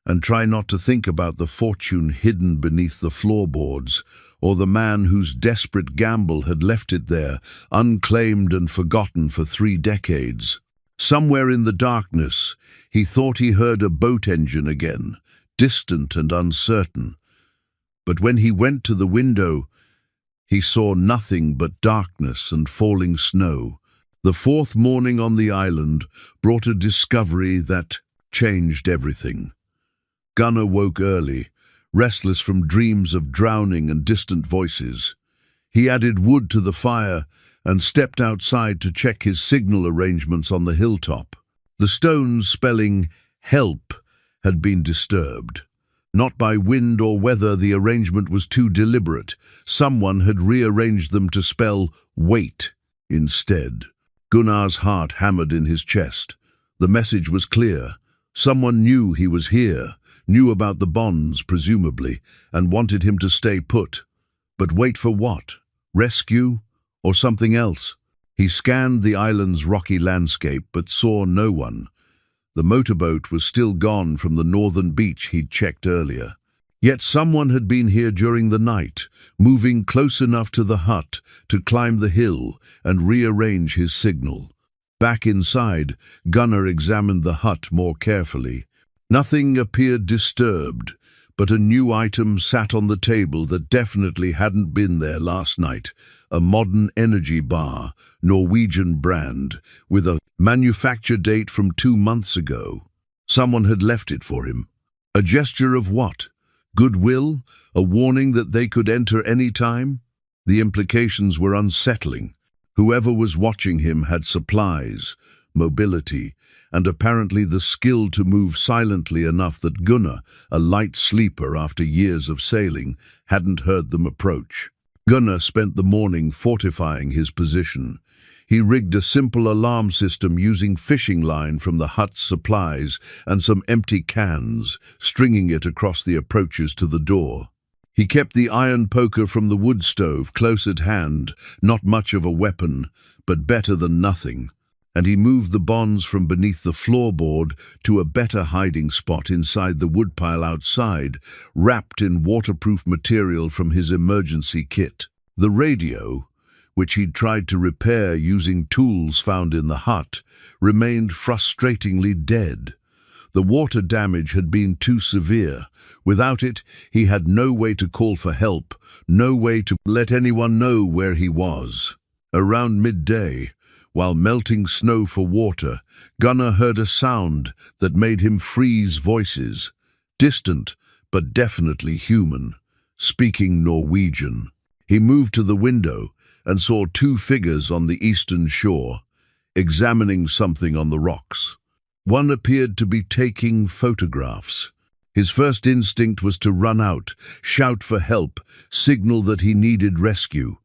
and try not to think about the fortune hidden beneath the floorboards, or the man whose desperate gamble had left it there, unclaimed and forgotten for 3 decades. Somewhere in the darkness, he thought he heard a boat engine again, distant and uncertain. But when he went to the window, he saw nothing but darkness and falling snow. The 4th morning on the island brought a discovery that changed everything. Gunnar woke early, restless from dreams of drowning and distant voices. He added wood to the fire and stepped outside to check his signal arrangements on the hilltop. The stones spelling "help" had been disturbed. Not by wind or weather, the arrangement was too deliberate. Someone had rearranged them to spell "wait" instead. Gunnar's heart hammered in his chest. The message was clear. Someone knew he was here, knew about the bonds, presumably, and wanted him to stay put. But wait for what? Rescue? Or something else? He scanned the island's rocky landscape, but saw no one. The motorboat was still gone from the northern beach he'd checked earlier. Yet someone had been here during the night, moving close enough to the hut to climb the hill and rearrange his signal. Back inside, Gunnar examined the hut more carefully. Nothing appeared disturbed, but a new item sat on the table that definitely hadn't been there last night. A modern energy bar, Norwegian brand, with a manufacture date from 2 months ago. Someone had left it for him. A gesture of what? Goodwill? A warning that they could enter any time? The implications were unsettling. Whoever was watching him had supplies, mobility, and apparently the skill to move silently enough that Gunnar, a light sleeper after years of sailing, hadn't heard them approach. Gunnar spent the morning fortifying his position. He rigged a simple alarm system using fishing line from the hut's supplies and some empty cans, stringing it across the approaches to the door. He kept the iron poker from the wood stove close at hand, not much of a weapon, but better than nothing. And he moved the bonds from beneath the floorboard to a better hiding spot inside the woodpile outside, wrapped in waterproof material from his emergency kit. The radio, which he'd tried to repair using tools found in the hut, remained frustratingly dead. The water damage had been too severe. Without it, he had no way to call for help, no way to let anyone know where he was. Around midday, while melting snow for water, Gunnar heard a sound that made him freeze voices. Distant, but definitely human, speaking Norwegian. He moved to the window and saw 2 figures on the eastern shore, examining something on the rocks. One appeared to be taking photographs. His first instinct was to run out, shout for help, signal that he needed rescue.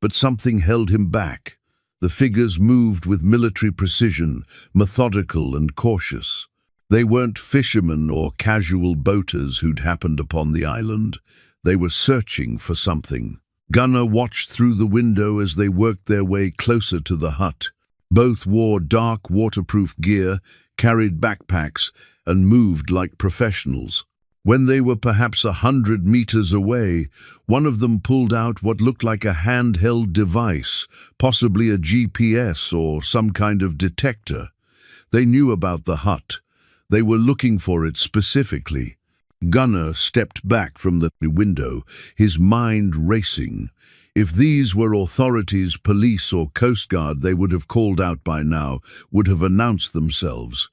But something held him back. The figures moved with military precision, methodical and cautious. They weren't fishermen or casual boaters who'd happened upon the island. They were searching for something. Gunnar watched through the window as they worked their way closer to the hut. Both wore dark waterproof gear, carried backpacks, and moved like professionals. When they were perhaps 100 meters away, one of them pulled out what looked like a handheld device, possibly a GPS or some kind of detector. They knew about the hut. They were looking for it specifically. Gunnar stepped back from the window, his mind racing. If these were authorities, police or Coast Guard they would have called out by now, would have announced themselves.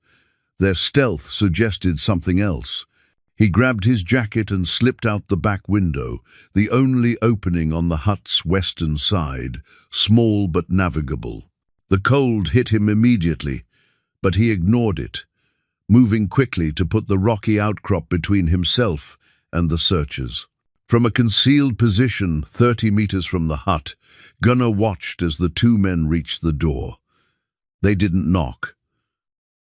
Their stealth suggested something else. He grabbed his jacket and slipped out the back window, the only opening on the hut's western side, small but navigable. The cold hit him immediately, but he ignored it, moving quickly to put the rocky outcrop between himself and the searchers. From a concealed position 30 meters from the hut, Gunnar watched as the two men reached the door. They didn't knock.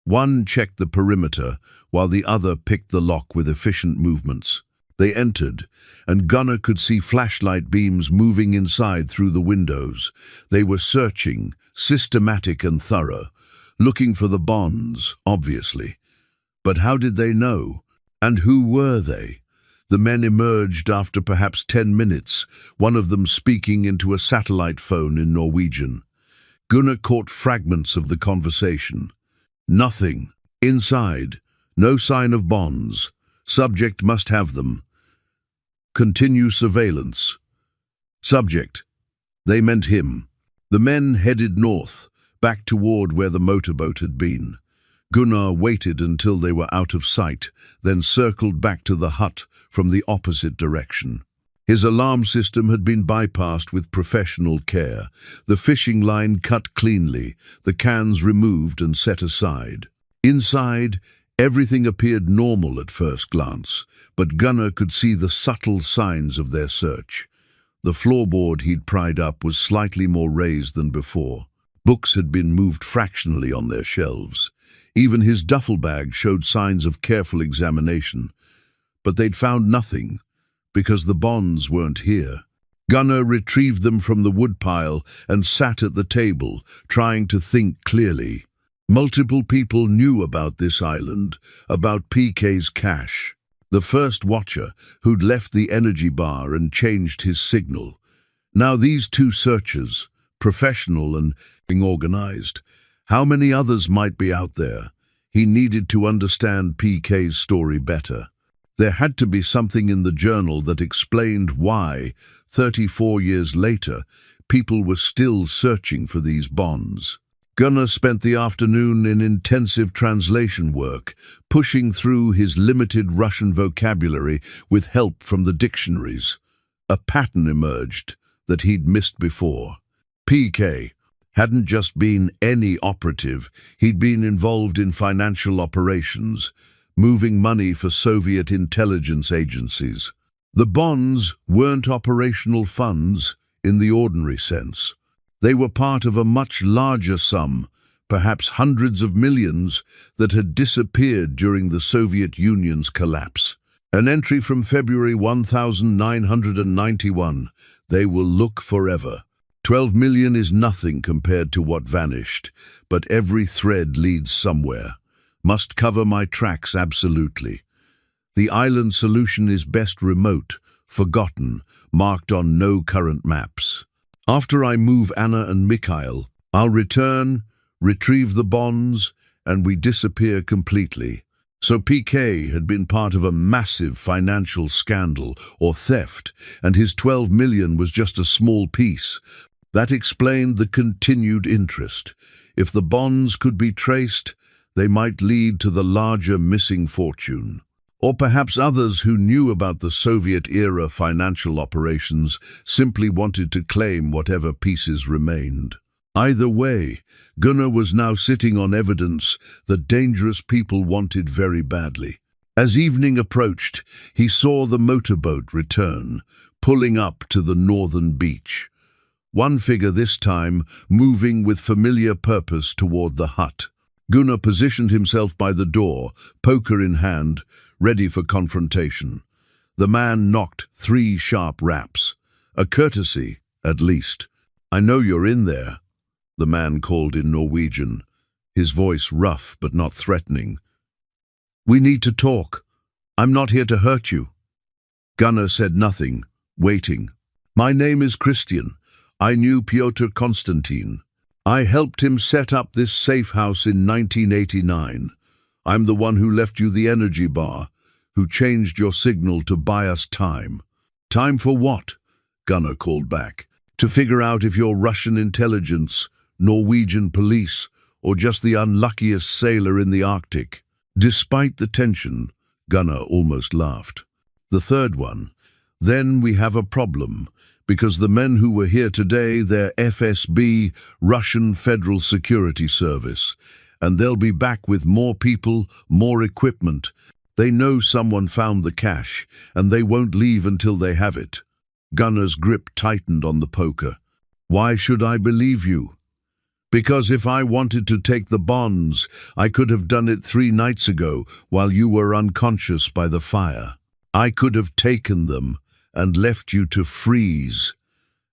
One checked the perimeter, while the other picked the lock with efficient movements. They entered, and Gunnar could see flashlight beams moving inside through the windows. They were searching, systematic and thorough, looking for the bonds, obviously. But how did they know? And who were they? The men emerged after perhaps 10 minutes, one of them speaking into a satellite phone in Norwegian. Gunnar caught fragments of the conversation. Nothing. Inside. No sign of bonds. Subject must have them. Continue surveillance. Subject. They meant him. The men headed north, back toward where the motorboat had been. Gunnar waited until they were out of sight, then circled back to the hut from the opposite direction. His alarm system had been bypassed with professional care, the fishing line cut cleanly, the cans removed and set aside. Inside, everything appeared normal at first glance, but Gunnar could see the subtle signs of their search. The floorboard he'd pried up was slightly more raised than before. Books had been moved fractionally on their shelves. Even his duffel bag showed signs of careful examination. But they'd found nothing, because the bonds weren't here. Gunnar retrieved them from the woodpile and sat at the table, trying to think clearly. Multiple people knew about this island, about PK's cache. The first watcher, who'd left the energy bar and changed his signal. Now these two searchers, professional and organized. How many others might be out there? He needed to understand PK's story better. There had to be something in the journal that explained why, 34 years later, people were still searching for these bonds. Gunnar spent the afternoon in intensive translation work, pushing through his limited Russian vocabulary with help from the dictionaries. A pattern emerged that he'd missed before. PK hadn't just been any operative, he'd been involved in financial operations, moving money for Soviet intelligence agencies. The bonds weren't operational funds in the ordinary sense. They were part of a much larger sum, perhaps hundreds of millions, that had disappeared during the Soviet Union's collapse. An entry from February 1991. They will look forever. 12 million is nothing compared to what vanished, but every thread leads somewhere. Must cover my tracks absolutely. The island solution is best remote, forgotten, marked on no current maps. After I move Anna and Mikhail, I'll return, retrieve the bonds, and we disappear completely. So PK had been part of a massive financial scandal or theft, and his 12 million was just a small piece. That explained the continued interest. If the bonds could be traced, they might lead to the larger missing fortune. Or perhaps others who knew about the Soviet-era financial operations simply wanted to claim whatever pieces remained. Either way, Gunnar was now sitting on evidence that dangerous people wanted very badly. As evening approached, he saw the motorboat return, pulling up to the northern beach. One figure this time moving with familiar purpose toward the hut. Gunnar positioned himself by the door, poker in hand, ready for confrontation. The man knocked 3 sharp raps. A courtesy, at least. "I know you're in there," the man called in Norwegian, his voice rough but not threatening. "We need to talk. I'm not here to hurt you." Gunnar said nothing, waiting. "My name is Christian. I knew Pyotr Konstantin. I helped him set up this safe house in 1989. I'm the one who left you the energy bar, who changed your signal to buy us time." "Time for what?" Gunnar called back. "To figure out if you're Russian intelligence, Norwegian police, or just the unluckiest sailor in the Arctic." Despite the tension, Gunnar almost laughed. "The third one. Then we have a problem. Because the men who were here today, they're FSB, Russian Federal Security Service, and they'll be back with more people, more equipment. They know someone found the cash, and they won't leave until they have it. Gunnar's grip tightened on the poker. Why should I believe you? Because if I wanted to take the bonds, I could have done it 3 nights ago while you were unconscious by the fire. I could have taken them and left you to freeze,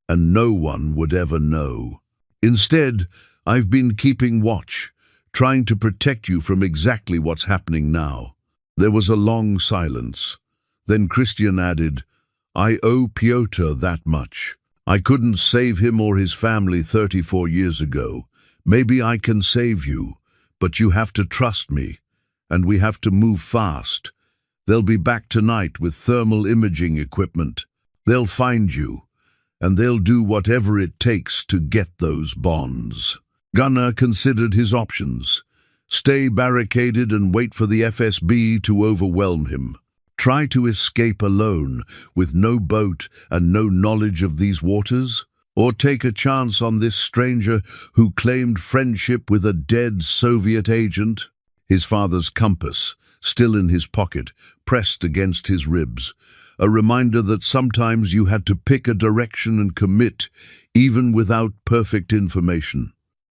and no one would ever know. Instead, I've been keeping watch, trying to protect you from exactly what's happening now. There was a long silence. Then Christian added, I owe Piotr that much. I couldn't save him or his family 34 years ago. Maybe I can save you, but you have to trust me, and we have to move fast. They'll be back tonight with thermal imaging equipment. They'll find you, and they'll do whatever it takes to get those bonds. Gunnar considered his options. Stay barricaded and wait for the FSB to overwhelm him. Try to escape alone, with no boat and no knowledge of these waters? Or take a chance on this stranger who claimed friendship with a dead Soviet agent? His father's compass, still in his pocket, pressed against his ribs. A reminder that sometimes you had to pick a direction and commit, even without perfect information.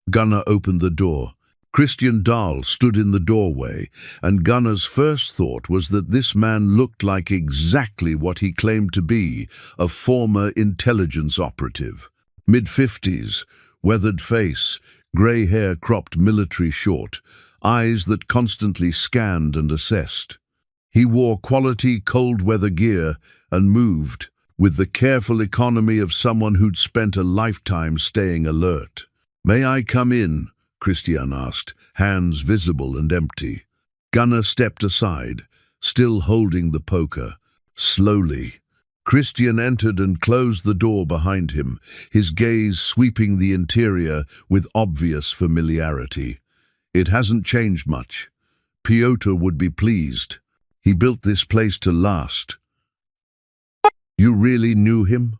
Gunnar opened the door. Christian Dahl stood in the doorway, and Gunnar's first thought was that this man looked like exactly what he claimed to be, a former intelligence operative. Mid-50s, weathered face, grey hair cropped military short, eyes that constantly scanned and assessed. He wore quality cold-weather gear and moved, with the careful economy of someone who'd spent a lifetime staying alert. "May I come in?" Christian asked, hands visible and empty. Gunnar stepped aside, still holding the poker. Slowly, Christian entered and closed the door behind him, his gaze sweeping the interior with obvious familiarity. "It hasn't changed much. Piotr would be pleased. He built this place to last." "You really knew him?"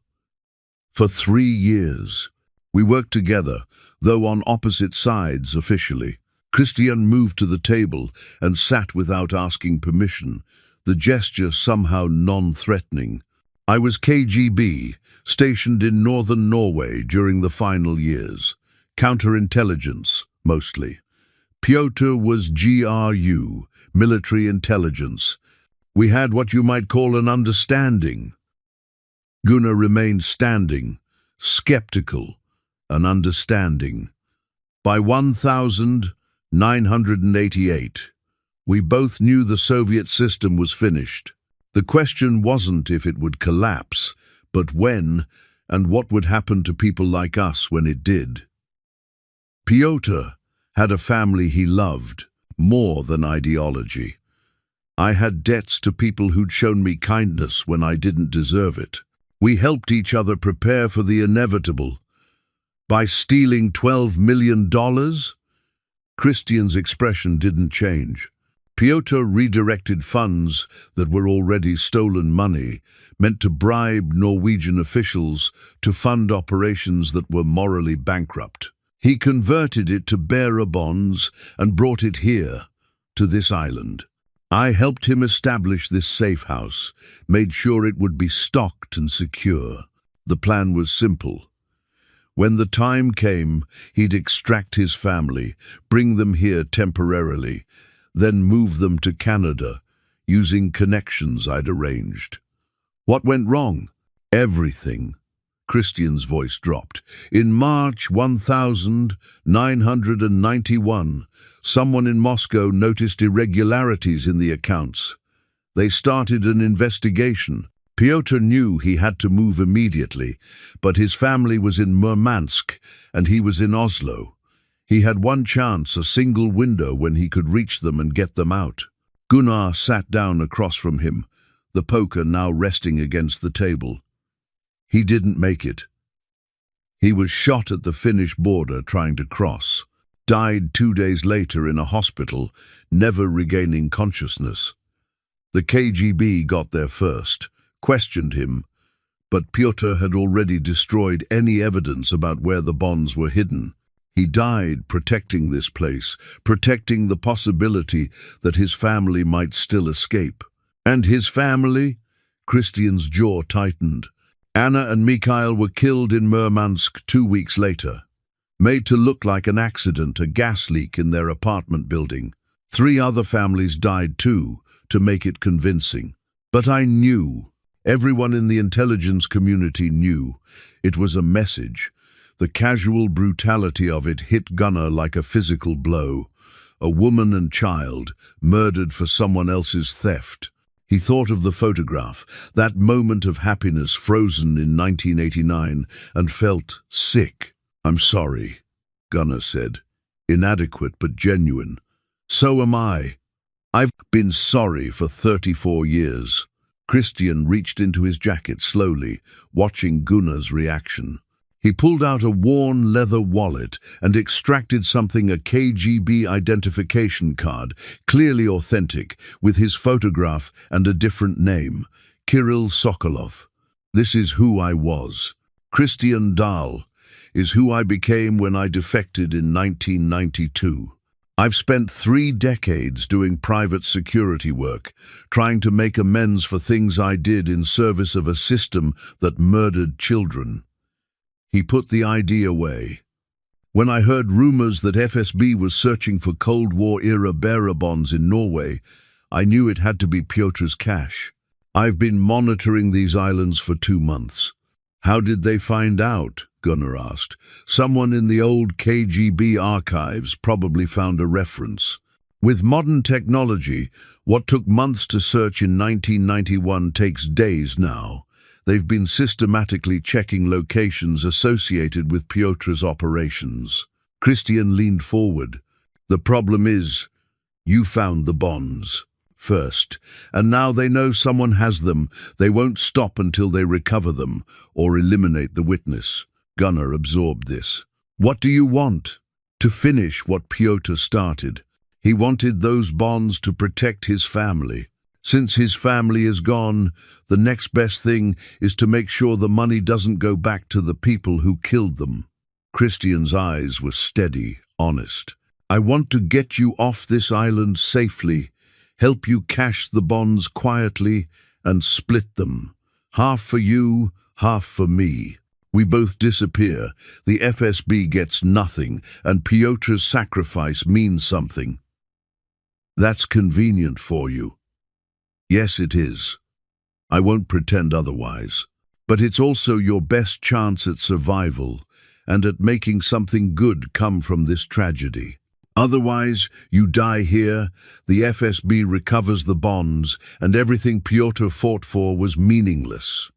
"For 3 years. We worked together, though on opposite sides officially." Christian moved to the table and sat without asking permission, the gesture somehow non-threatening. "I was KGB, stationed in northern Norway during the final years. Counterintelligence, mostly. Piotr was GRU, military intelligence. We had what you might call an understanding." Gunnar remained standing, skeptical. An understanding. "By 1988, we both knew the Soviet system was finished. The question wasn't if it would collapse, but when, and what would happen to people like us when it did. Piotr had a family he loved, more than ideology. I had debts to people who'd shown me kindness when I didn't deserve it. We helped each other prepare for the inevitable. By stealing $12 million? Christian's expression didn't change. Piotr redirected funds that were already stolen money, meant to bribe Norwegian officials to fund operations that were morally bankrupt. He converted it to bearer bonds and brought it here, to this island. I helped him establish this safe house, made sure it would be stocked and secure. The plan was simple. When the time came, he'd extract his family, bring them here temporarily, then move them to Canada, using connections I'd arranged. What went wrong? Everything. Christian's voice dropped. In March 1991, someone in Moscow noticed irregularities in the accounts. They started an investigation. Piotr knew he had to move immediately, but his family was in Murmansk and he was in Oslo. He had one chance, a single window when he could reach them and get them out. Gunnar sat down across from him, the poker now resting against the table. He didn't make it. He was shot at the Finnish border trying to cross. Died 2 days later in a hospital, never regaining consciousness. The KGB got there first, questioned him, but Piotr had already destroyed any evidence about where the bonds were hidden. He died protecting this place, protecting the possibility that his family might still escape. And his family? Christian's jaw tightened. Anna and Mikhail were killed in Murmansk 2 weeks later. Made to look like an accident, a gas leak in their apartment building. 3 other families died too, to make it convincing. But I knew. Everyone in the intelligence community knew. It was a message. The casual brutality of it hit Gunnar like a physical blow. A woman and child, murdered for someone else's theft. He thought of the photograph, that moment of happiness frozen in 1989, and felt sick. "I'm sorry," Gunnar said. Inadequate but genuine. "So am I. I've been sorry for 34 years. Christian reached into his jacket slowly, watching Gunnar's reaction. He pulled out a worn leather wallet and extracted something, a KGB identification card, clearly authentic, with his photograph and a different name, Kirill Sokolov. "This is who I was. Christian Dahl is who I became when I defected in 1992. I've spent 3 decades doing private security work, trying to make amends for things I did in service of a system that murdered children." He put the ID away. "When I heard rumors that FSB was searching for Cold War-era bearer bonds in Norway, I knew it had to be Pyotr's cash. I've been monitoring these islands for 2 months. How did they find out?" Gunnar asked. "Someone in the old KGB archives probably found a reference. With modern technology, what took months to search in 1991 takes days now. They've been systematically checking locations associated with Pyotr's operations." Christian leaned forward. "The problem is, you found the bonds first, and now they know someone has them. They won't stop until they recover them or eliminate the witness." Gunnar absorbed this. "What do you want?" "To finish what Pyotr started. He wanted those bonds to protect his family. Since his family is gone, the next best thing is to make sure the money doesn't go back to the people who killed them." Christian's eyes were steady, honest. "I want to get you off this island safely, help you cash the bonds quietly, and split them. Half for you, half for me. We both disappear, the FSB gets nothing, and Pyotr's sacrifice means something." "That's convenient for you." "Yes, it is. I won't pretend otherwise. But it's also your best chance at survival and at making something good come from this tragedy. Otherwise, you die here, the FSB recovers the bonds, and everything Pyotr fought for was meaningless."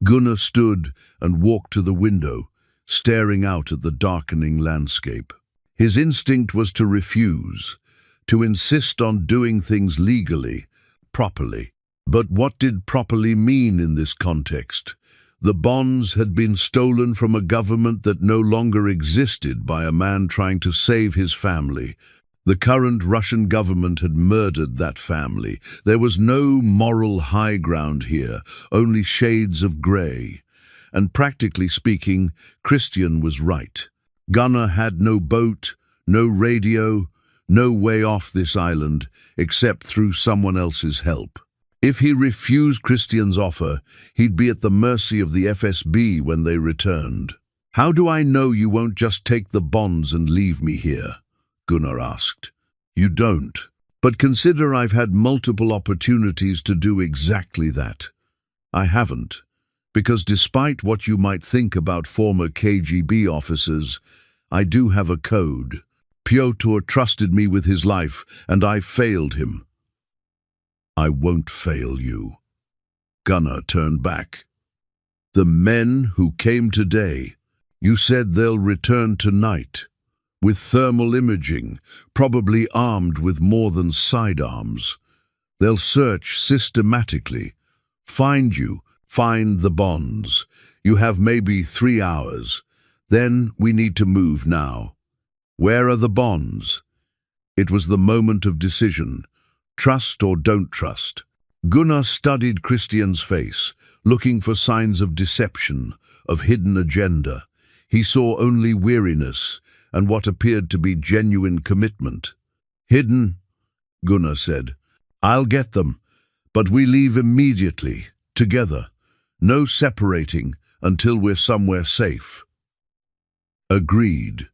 Gunnar stood and walked to the window, staring out at the darkening landscape. His instinct was to refuse, to insist on doing things legally, properly. But what did properly mean in this context? The bonds had been stolen from a government that no longer existed by a man trying to save his family. The current Russian government had murdered that family. There was no moral high ground here, only shades of grey. And practically speaking, Christian was right. Gunnar had no boat, no radio, no way off this island, except through someone else's help. If he refused Christian's offer, he'd be at the mercy of the FSB when they returned. "How do I know you won't just take the bonds and leave me here?" Gunnar asked. "You don't. But consider I've had multiple opportunities to do exactly that. I haven't, because despite what you might think about former KGB officers, I do have a code. Pyotr trusted me with his life, and I failed him." "I won't fail you." Gunnar turned back. "The men who came today, you said they'll return tonight, with thermal imaging, probably armed with more than sidearms. They'll search systematically, find you, find the bonds. You have maybe 3 hours. Then we need to move now. Where are the bonds?" It was the moment of decision. Trust or don't trust. Gunnar studied Christian's face, looking for signs of deception, of hidden agenda. He saw only weariness, and what appeared to be genuine commitment. "Hidden," Gunnar said. "I'll get them, but we leave immediately, together. No separating until we're somewhere safe." "Agreed,"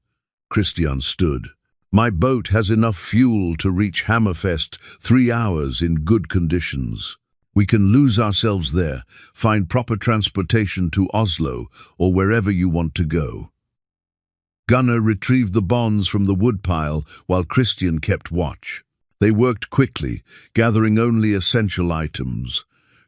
Christian stood. "My boat has enough fuel to reach Hammerfest 3 hours in good conditions. We can lose ourselves there, find proper transportation to Oslo or wherever you want to go." Gunnar retrieved the bonds from the woodpile while Christian kept watch. They worked quickly, gathering only essential items.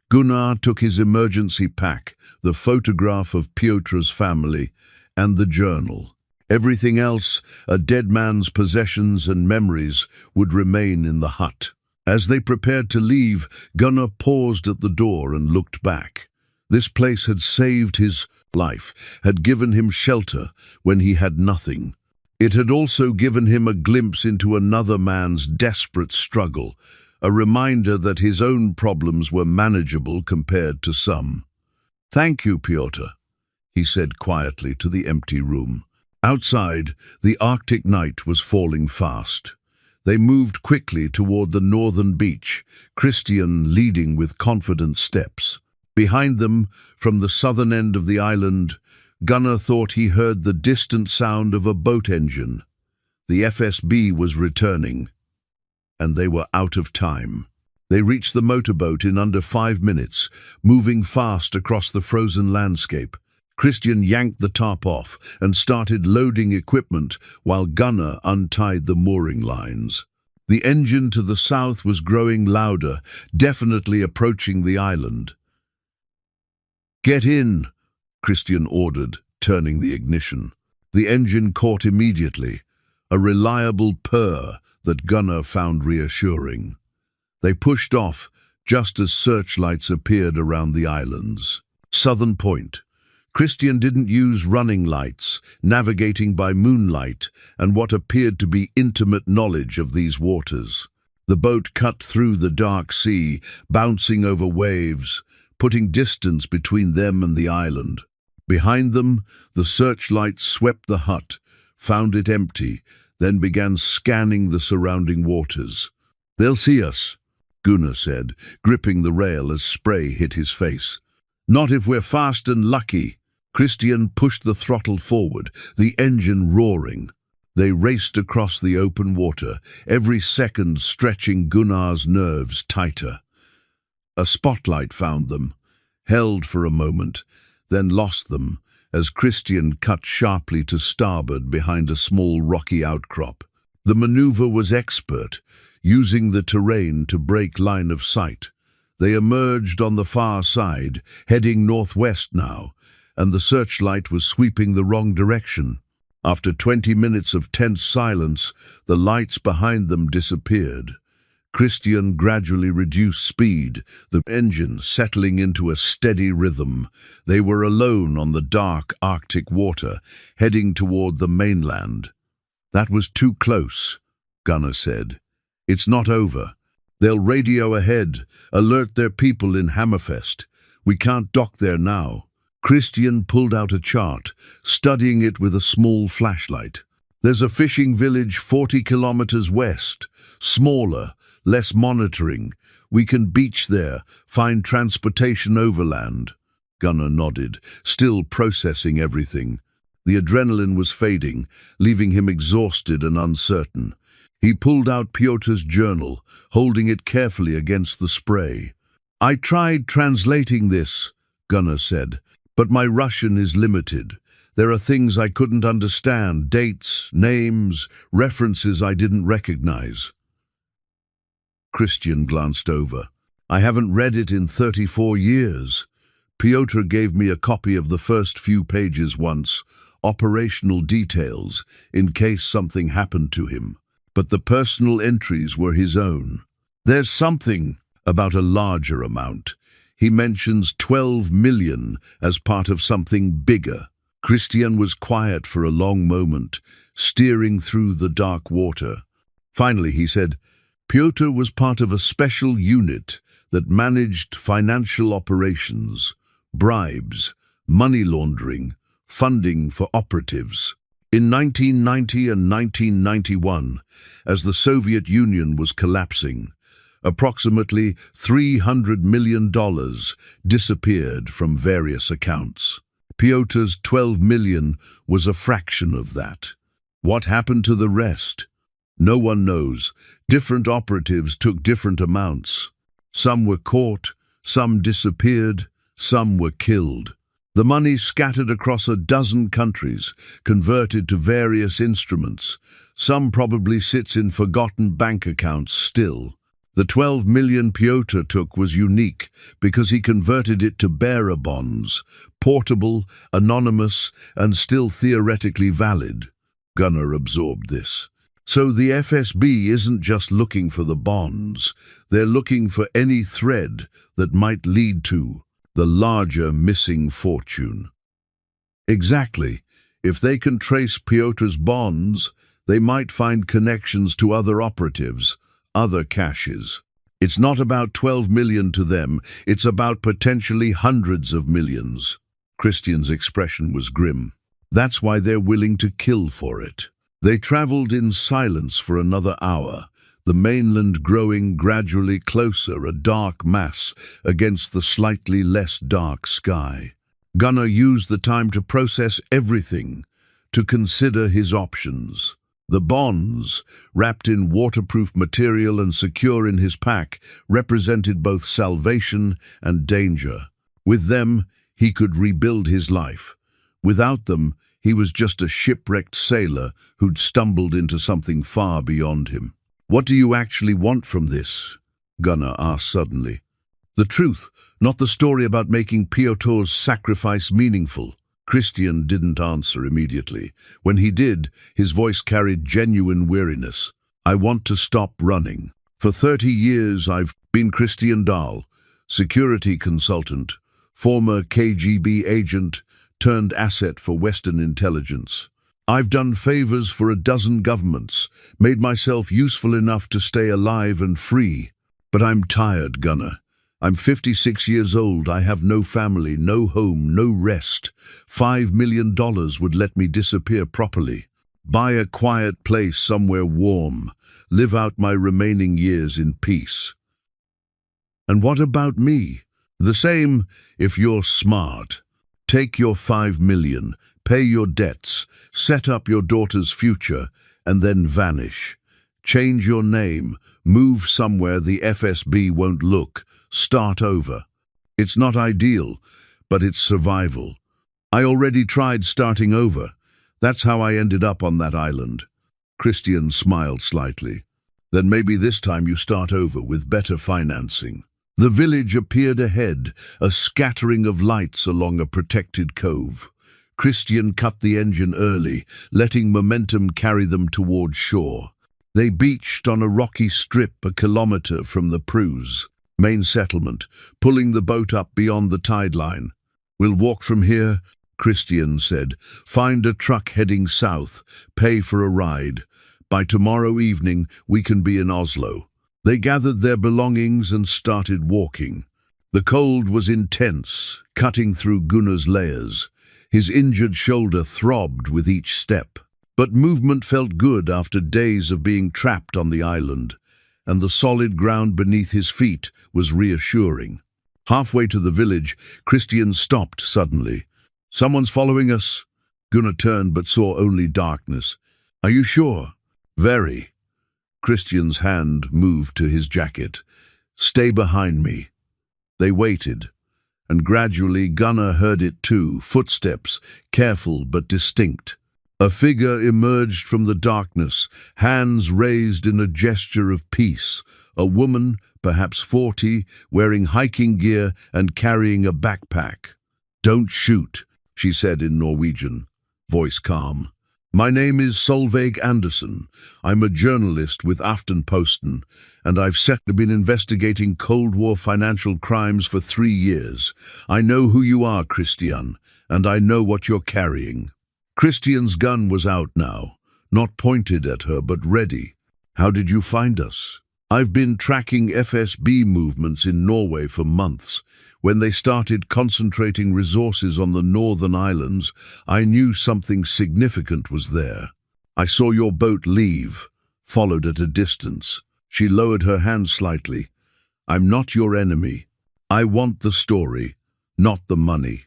Gunnar took his emergency pack, the photograph of Piotr's family, and the journal. Everything else, a dead man's possessions and memories, would remain in the hut. As they prepared to leave, Gunnar paused at the door and looked back. This place had saved his life, had given him shelter when he had nothing. It had also given him a glimpse into another man's desperate struggle, a reminder that his own problems were manageable compared to some. "Thank you, Piotr," he said quietly to the empty room. Outside, the Arctic night was falling fast. They moved quickly toward the northern beach, Christian leading with confident steps. Behind them, from the southern end of the island, Gunnar thought he heard the distant sound of a boat engine. The FSB was returning, and they were out of time. They reached the motorboat in under 5 minutes, moving fast across the frozen landscape. Christian yanked the top off and started loading equipment while Gunnar untied the mooring lines. The engine to the south was growing louder, definitely approaching the island. "Get in," Christian ordered, turning the ignition. The engine caught immediately, a reliable purr that Gunnar found reassuring. They pushed off just as searchlights appeared around the islands. Southern Point. Christian didn't use running lights, navigating by moonlight and what appeared to be intimate knowledge of these waters. The boat cut through the dark sea, bouncing over waves, putting distance between them and the island. Behind them, the searchlights swept the hut, found it empty, then began scanning the surrounding waters. "They'll see us," Gunnar said, gripping the rail as spray hit his face. "Not if we're fast and lucky." Christian pushed the throttle forward, the engine roaring. They raced across the open water, every second stretching Gunnar's nerves tighter. A spotlight found them, held for a moment, then lost them as Christian cut sharply to starboard behind a small rocky outcrop. The maneuver was expert, using the terrain to break line of sight. They emerged on the far side, heading northwest now, and the searchlight was sweeping the wrong direction. After 20 minutes of tense silence, the lights behind them disappeared. Christian gradually reduced speed, the engine settling into a steady rhythm. They were alone on the dark Arctic water, heading toward the mainland. "That was too close," Gunnar said. "It's not over. They'll radio ahead, alert their people in Hammerfest. We can't dock there now." Christian pulled out a chart, studying it with a small flashlight. "There's a fishing village 40 kilometers west, smaller, less monitoring. We can beach there, find transportation overland." Gunnar nodded, still processing everything. The adrenaline was fading, leaving him exhausted and uncertain. He pulled out Piotr's journal, holding it carefully against the spray. "I tried translating this," Gunnar said, "but my Russian is limited. There are things I couldn't understand, dates, names, references I didn't recognize." Christian glanced over. "I haven't read it in 34 years. Piotr gave me a copy of the first few pages once, operational details, in case something happened to him. But the personal entries were his own. There's something about a larger amount. He mentions 12 million as part of something bigger." Christian was quiet for a long moment, steering through the dark water. Finally, he said, "Piotr was part of a special unit that managed financial operations, bribes, money laundering, funding for operatives." In 1990 and 1991, as the Soviet Union was collapsing, approximately $300 million disappeared from various accounts. Pyotr's $12 million was a fraction of that. What happened to the rest? No one knows. Different operatives took different amounts. Some were caught, some disappeared, some were killed. The money scattered across a dozen countries, converted to various instruments. Some probably sits in forgotten bank accounts still. The $12 million Pyotr took was unique because he converted it to bearer bonds, portable, anonymous, and still theoretically valid. Gunnar absorbed this. So the FSB isn't just looking for the bonds, they're looking for any thread that might lead to the larger missing fortune. Exactly. If they can trace Pyotr's bonds, they might find connections to other operatives, other caches. It's not about 12 million to them, it's about potentially hundreds of millions. Christian's expression was grim. That's why they're willing to kill for it. They traveled in silence for another hour, the mainland growing gradually closer, a dark mass against the slightly less dark sky. Gunnar used the time to process everything, to consider his options. The bonds, wrapped in waterproof material and secure in his pack, represented both salvation and danger. With them, he could rebuild his life. Without them, he was just a shipwrecked sailor who'd stumbled into something far beyond him. "What do you actually want from this?" Gunnar asked suddenly. "The truth, not the story about making Pyotr's sacrifice meaningful." Christian didn't answer immediately. When he did, his voice carried genuine weariness. "I want to stop running. For 30 years I've been Christian Dahl, security consultant, former KGB agent, turned asset for Western intelligence. I've done favors for a dozen governments, made myself useful enough to stay alive and free. But I'm tired, Gunnar. I'm 56 years old, I have no family, no home, no rest. $5 million would let me disappear properly. Buy a quiet place somewhere warm, live out my remaining years in peace." "And what about me?" "The same if you're smart. Take your $5 million, pay your debts, set up your daughter's future, and then vanish. Change your name, move somewhere the FSB won't look, start over. It's not ideal, but it's survival. I already tried starting over. That's how I ended up on that island." Christian smiled slightly. "Then maybe this time you start over with better financing." The village appeared ahead, a scattering of lights along a protected cove. Christian cut the engine early, letting momentum carry them toward shore. They beached on a rocky strip a kilometer from the Prus, main settlement, pulling the boat up beyond the tide line. "We'll walk from here," Christian said. "Find a truck heading south, pay for a ride. By tomorrow evening, we can be in Oslo." They gathered their belongings and started walking. The cold was intense, cutting through Gunnar's layers. His injured shoulder throbbed with each step. But movement felt good after days of being trapped on the island, and the solid ground beneath his feet was reassuring. Halfway to the village, Christian stopped suddenly. "Someone's following us." Gunnar turned but saw only darkness. "Are you sure?" "Very." Christian's hand moved to his jacket. "Stay behind me." They waited, and gradually Gunnar heard it too, footsteps, careful but distinct. A figure emerged from the darkness, hands raised in a gesture of peace. A woman, perhaps 40, wearing hiking gear and carrying a backpack. "Don't shoot," she said in Norwegian, voice calm. "My name is Solveig Andersen. I'm a journalist with Aftenposten, and I've been investigating Cold War financial crimes for 3 years. I know who you are, Christian, and I know what you're carrying." Christian's gun was out now, not pointed at her but ready. "How did you find us?" I've been tracking FSB movements in Norway for months. When they started concentrating resources on the northern islands, I knew something significant was there. I saw your boat leave, followed at a distance. She lowered her hand slightly. I'm not your enemy. I want the story, not the money.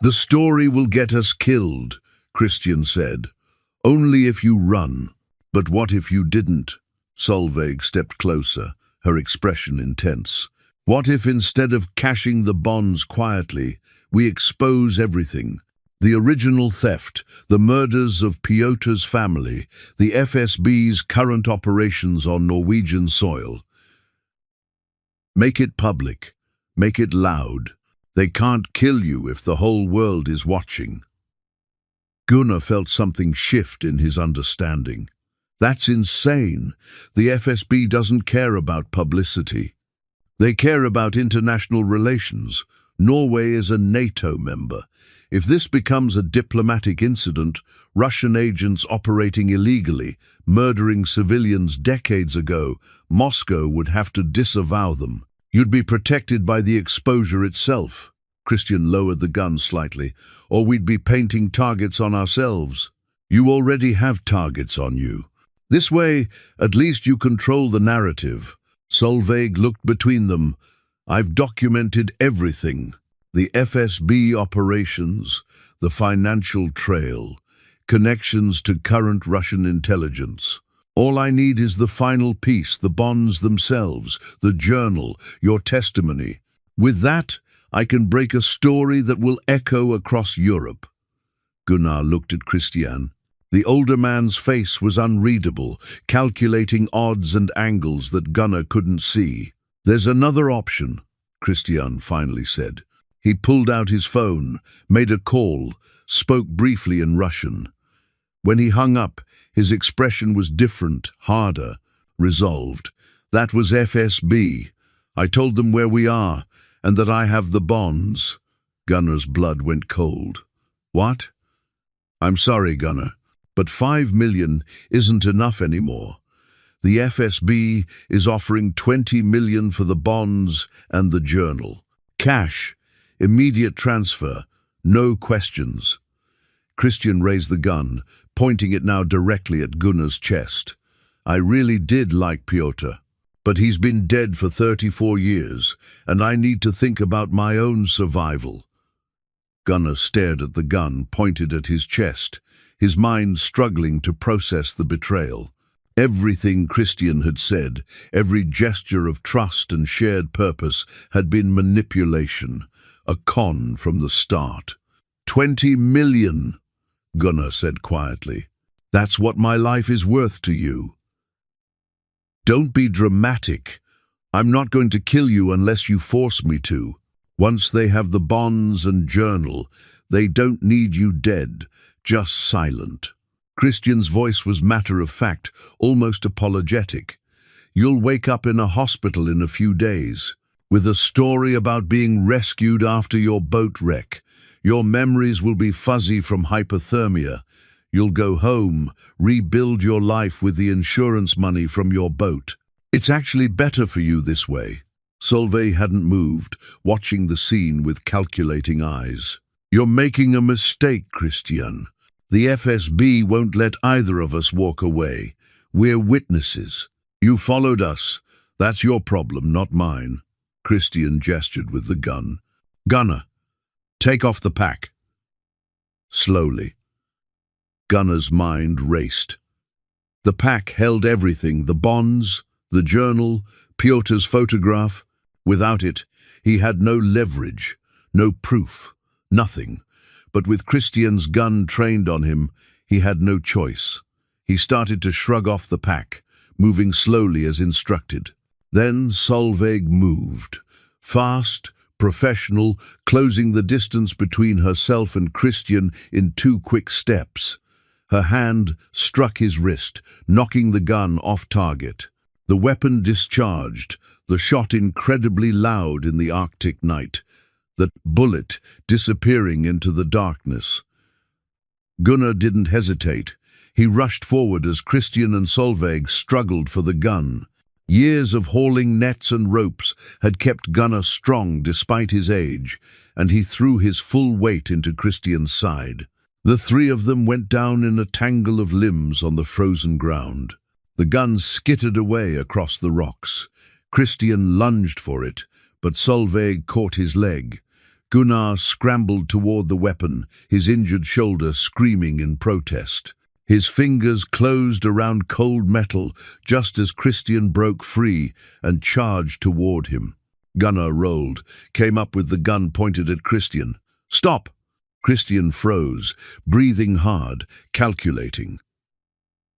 The story will get us killed, Christian said. Only if you run. But what if you didn't? Solveig stepped closer, her expression intense. What if instead of cashing the bonds quietly, we expose everything? The original theft, the murders of Piotr's family, the FSB's current operations on Norwegian soil. Make it public. Make it loud. They can't kill you if the whole world is watching. Gunnar felt something shift in his understanding. That's insane. The FSB doesn't care about publicity. They care about international relations. Norway is a NATO member. If this becomes a diplomatic incident, Russian agents operating illegally, murdering civilians decades ago, Moscow would have to disavow them. You'd be protected by the exposure itself. Christian lowered the gun slightly. Or we'd be painting targets on ourselves. You already have targets on you. This way, at least you control the narrative. Solveig looked between them. I've documented everything. The FSB operations, the financial trail, connections to current Russian intelligence. All I need is the final piece, the bonds themselves, the journal, your testimony. With that, I can break a story that will echo across Europe. Gunnar looked at Christian. The older man's face was unreadable, calculating odds and angles that Gunnar couldn't see. There's another option, Christian finally said. He pulled out his phone, made a call, spoke briefly in Russian. When he hung up, his expression was different, harder, resolved. That was FSB. I told them where we are, and that I have the bonds. Gunnar's blood went cold. What? I'm sorry, Gunnar. But 5 million isn't enough anymore. The FSB is offering 20 million for the bonds and the journal. Cash, immediate transfer, no questions. Christian raised the gun, pointing it now directly at Gunnar's chest. I really did like Piotr, but he's been dead for 34 years, and I need to think about my own survival. Gunnar stared at the gun, pointed at his chest, his mind struggling to process the betrayal. Everything Christian had said, every gesture of trust and shared purpose had been manipulation, a con from the start. 20 million, Gunnar said quietly. That's what my life is worth to you. Don't be dramatic. I'm not going to kill you unless you force me to. Once they have the bonds and journal, they don't need you dead, just silent. Christian's voice was matter-of-fact, almost apologetic. You'll wake up in a hospital in a few days, with a story about being rescued after your boat wreck. Your memories will be fuzzy from hypothermia. You'll go home, rebuild your life with the insurance money from your boat. It's actually better for you this way. Solveig hadn't moved, watching the scene with calculating eyes. You're making a mistake, Christian. The FSB won't let either of us walk away. We're witnesses. You followed us. That's your problem, not mine. Christian gestured with the gun. Gunnar, take off the pack. Slowly. Gunnar's mind raced. The pack held everything, the bonds, the journal, Piotr's photograph. Without it, he had no leverage, no proof, nothing. But with Christian's gun trained on him, he had no choice. He started to shrug off the pack, moving slowly as instructed. Then Solveig moved. Fast, professional, closing the distance between herself and Christian in 2 quick steps. Her hand struck his wrist, knocking the gun off target. The weapon discharged, the shot incredibly loud in the Arctic night, the bullet disappearing into the darkness. Gunnar didn't hesitate. He rushed forward as Christian and Solveig struggled for the gun. Years of hauling nets and ropes had kept Gunnar strong despite his age, and he threw his full weight into Christian's side. The three of them went down in a tangle of limbs on the frozen ground. The gun skittered away across the rocks. Christian lunged for it, but Solveig caught his leg. Gunnar scrambled toward the weapon, his injured shoulder screaming in protest. His fingers closed around cold metal just as Christian broke free and charged toward him. Gunnar rolled, came up with the gun pointed at Christian. "Stop!" Christian froze, breathing hard, calculating.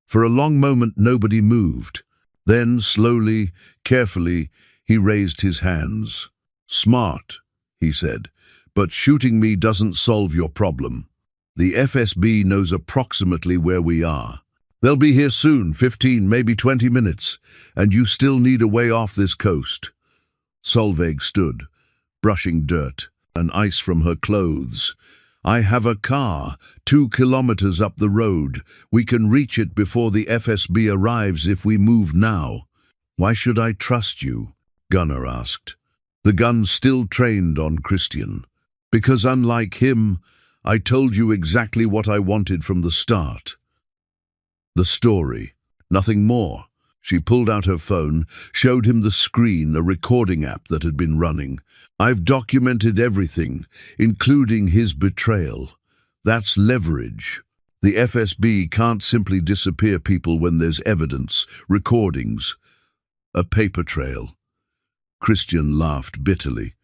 For a long moment nobody moved. Then, slowly, carefully, he raised his hands. "Smart," he said, "but shooting me doesn't solve your problem. The FSB knows approximately where we are. They'll be here soon, 15, maybe 20 minutes, and you still need a way off this coast." Solveig stood, brushing dirt and ice from her clothes. "I have a car, 2 kilometers up the road. We can reach it before the FSB arrives if we move now." "Why should I trust you?" Gunnar asked. The gun still trained on Christian. "Because unlike him, I told you exactly what I wanted from the start." The story. Nothing more. She pulled out her phone, showed him the screen, a recording app that had been running. "I've documented everything, including his betrayal. That's leverage. The FSB can't simply disappear people when there's evidence, recordings, a paper trail." Christian laughed bitterly.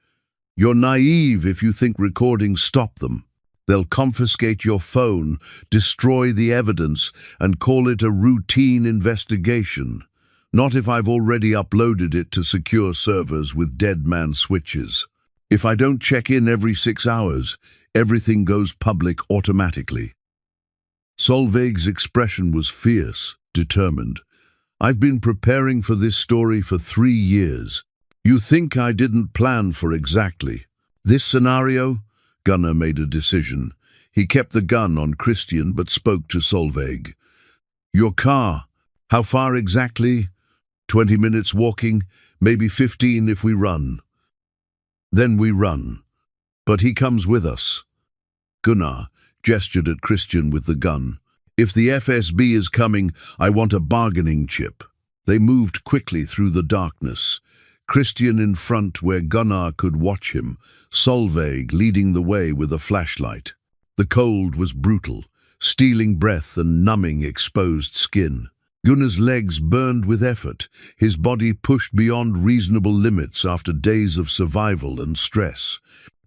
"You're naive if you think recordings stop them. They'll confiscate your phone, destroy the evidence, and call it a routine investigation. Not if I've already uploaded it to secure servers with dead man switches. If I don't check in every 6 hours, everything goes public automatically." Solveig's expression was fierce, determined. "I've been preparing for this story for 3 years. You think I didn't plan for exactly this scenario?" Gunnar made a decision. He kept the gun on Christian but spoke to Solveig. "Your car, how far exactly?" 20 minutes walking, maybe 15 if we run." "Then we run. But he comes with us." Gunnar gestured at Christian with the gun. "If the FSB is coming, I want a bargaining chip." They moved quickly through the darkness. Christian in front where Gunnar could watch him, Solveig leading the way with a flashlight. The cold was brutal, stealing breath and numbing exposed skin. Gunnar's legs burned with effort, his body pushed beyond reasonable limits after days of survival and stress.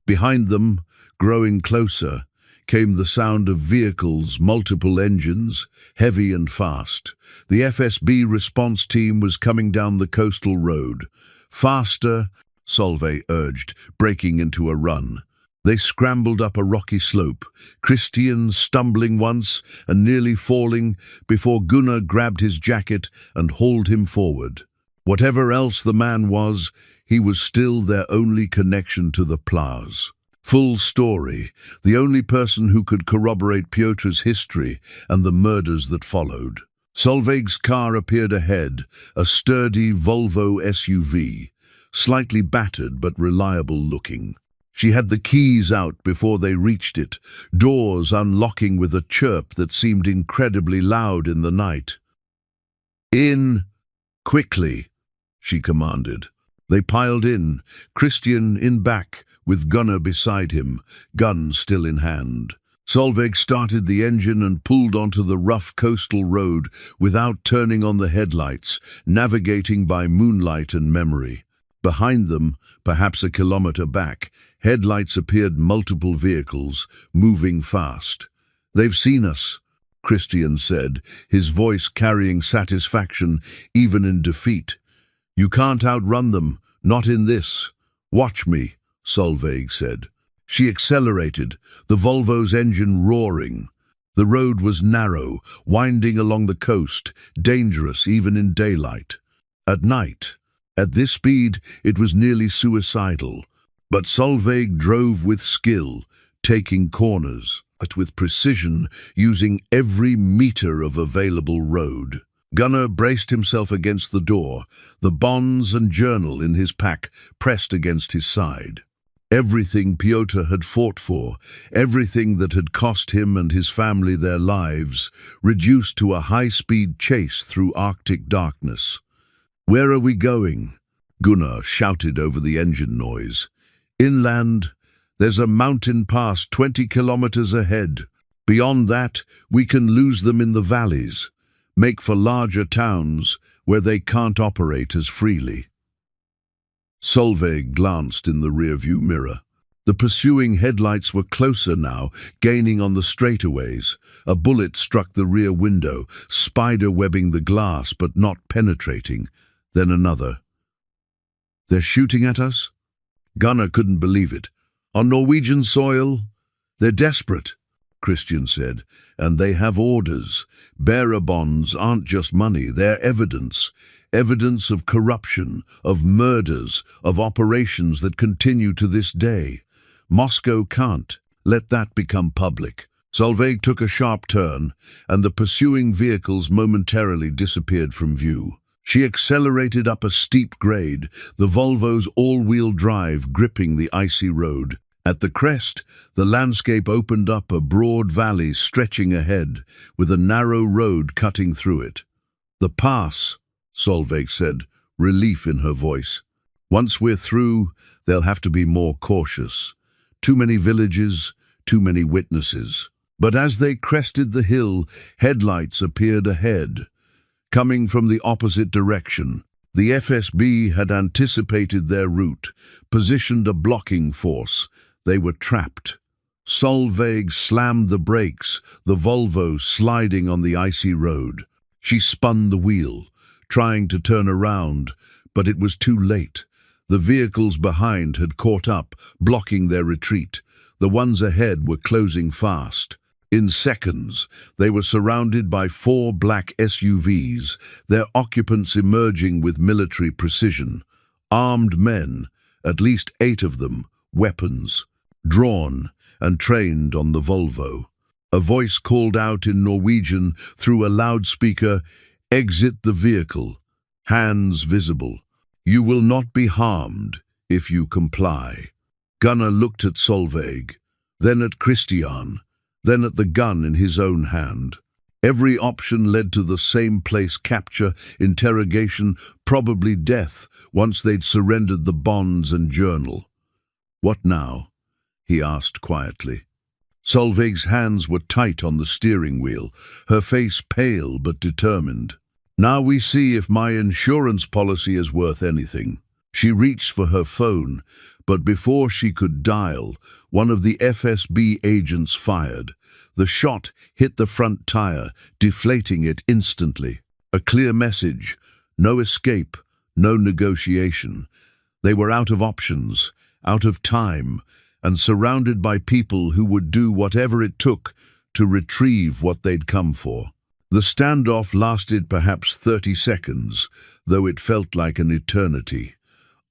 Behind them, growing closer, came the sound of vehicles, multiple engines, heavy and fast. The FSB response team was coming down the coastal road. "Faster," Solveig urged, breaking into a run. They scrambled up a rocky slope, Christian stumbling once and nearly falling before Gunnar grabbed his jacket and hauled him forward. Whatever else the man was, he was still their only connection to the Plaza. Full story, the only person who could corroborate Piotr's history and the murders that followed. Solveig's car appeared ahead, a sturdy Volvo SUV, slightly battered but reliable looking. She had the keys out before they reached it, doors unlocking with a chirp that seemed incredibly loud in the night. "In, quickly," she commanded. They piled in, Christian in back, with Gunnar beside him, gun still in hand. Solveig started the engine and pulled onto the rough coastal road without turning on the headlights, navigating by moonlight and memory. Behind them, perhaps a kilometer back, headlights appeared multiple vehicles, moving fast. "They've seen us," Christian said, his voice carrying satisfaction even in defeat. "You can't outrun them, not in this." "Watch me," Solveig said. She accelerated, the Volvo's engine roaring. The road was narrow, winding along the coast, dangerous even in daylight. At night, at this speed, it was nearly suicidal. But Solveig drove with skill, taking corners. but with precision, using every meter of available road. Gunnar braced himself against the door, the bonds and journal in his pack pressed against his side. Everything Pyotr had fought for, everything that had cost him and his family their lives, reduced to a high-speed chase through Arctic darkness. "Where are we going?" Gunnar shouted over the engine noise. "Inland. There's a mountain pass 20 kilometers ahead. Beyond that, we can lose them in the valleys, make for larger towns where they can't operate as freely." Solveig glanced in the rearview mirror. The pursuing headlights were closer now, gaining on the straightaways. A bullet struck the rear window, spider-webbing the glass but not penetrating. Then another. "They're shooting at us?" Gunnar couldn't believe it. "On Norwegian soil? They're desperate," Christian said, "and they have orders. Bearer bonds aren't just money, they're evidence. Evidence of corruption, of murders, of operations that continue to this day. Moscow can't let that become public." Solveig took a sharp turn, and the pursuing vehicles momentarily disappeared from view. She accelerated up a steep grade, the Volvo's all-wheel drive gripping the icy road. At the crest, the landscape opened up a broad valley stretching ahead, with a narrow road cutting through it. "The pass," Solveig said, relief in her voice. "Once we're through, they'll have to be more cautious. Too many villages, too many witnesses." But as they crested the hill, headlights appeared ahead. Coming from the opposite direction, the FSB had anticipated their route, positioned a blocking force. They were trapped. Solveig slammed the brakes, the Volvo sliding on the icy road. She spun the wheel, trying to turn around, but it was too late. The vehicles behind had caught up, blocking their retreat. The ones ahead were closing fast. In seconds, they were surrounded by 4 black SUVs, their occupants emerging with military precision. Armed men, at least 8 of them, weapons, drawn and trained on the Volvo. A voice called out in Norwegian through a loudspeaker, "Exit the vehicle, hands visible. You will not be harmed if you comply." Gunnar looked at Solveig, then at Christian, then at the gun in his own hand. Every option led to the same place: capture, interrogation, probably death once they'd surrendered the bonds and journal. "What now?" he asked quietly. Solveig's hands were tight on the steering wheel, her face pale but determined. "Now we see if my insurance policy is worth anything." She reached for her phone, but before she could dial, one of the FSB agents fired. The shot hit the front tire, deflating it instantly. A clear message: no escape, no negotiation. They were out of options, out of time, and surrounded by people who would do whatever it took to retrieve what they'd come for. The standoff lasted perhaps 30 seconds, though it felt like an eternity.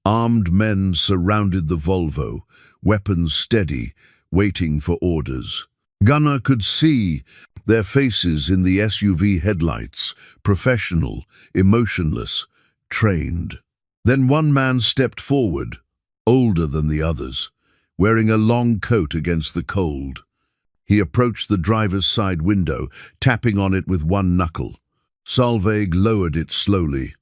Armed men surrounded the Volvo, weapons steady, waiting for orders. Gunnar could see their faces in the SUV headlights, professional, emotionless, trained. Then one man stepped forward, older than the others, wearing a long coat against the cold. He approached the driver's side window, tapping on it with one knuckle. Solveig lowered it slowly.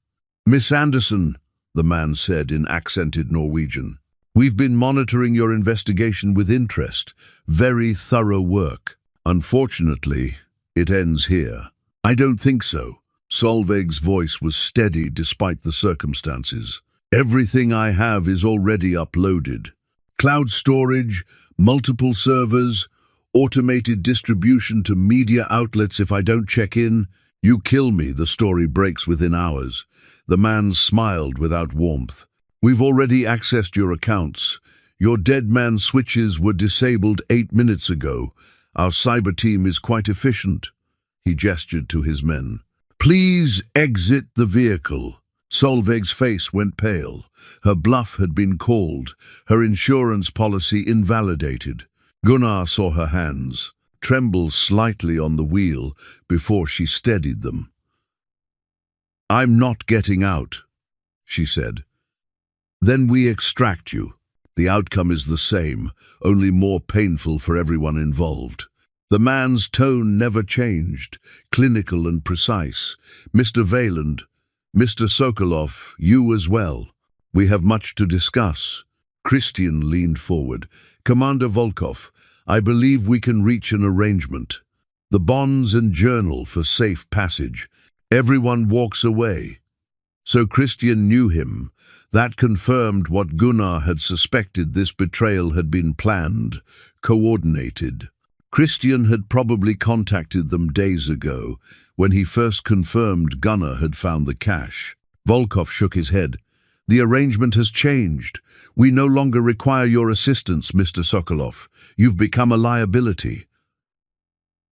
"Miss Anderson," the man said in accented Norwegian, "we've been monitoring your investigation with interest. Very thorough work. Unfortunately, it ends here." "I don't think so." Solveig's voice was steady despite the circumstances. "Everything I have is already uploaded. Cloud storage, multiple servers, automated distribution to media outlets. If I don't check in, you kill me." The story breaks within hours. The man smiled without warmth. "We've already accessed your accounts. Your dead man switches were disabled 8 minutes ago. Our cyber team is quite efficient." He gestured to his men. "Please exit the vehicle." Solveig's face went pale. Her bluff had been called, her insurance policy invalidated. Gunnar saw her hands. tremble slightly on the wheel before she steadied them. "I'm not getting out," she said. "Then we extract you. The outcome is the same, only more painful for everyone involved." The man's tone never changed, clinical and precise. "Mr. Valand, Mr. Sokolov, you as well. We have much to discuss." Christian leaned forward. "Commander Volkov, I believe we can reach an arrangement. The bonds and journal for safe passage. Everyone walks away." So Christian knew him. That confirmed what Gunnar had suspected. This betrayal had been planned, coordinated. Christian had probably contacted them days ago, when he first confirmed Gunnar had found the cash. Volkov shook his head. "The arrangement has changed. We no longer require your assistance, Mr. Sokolov. You've become a liability."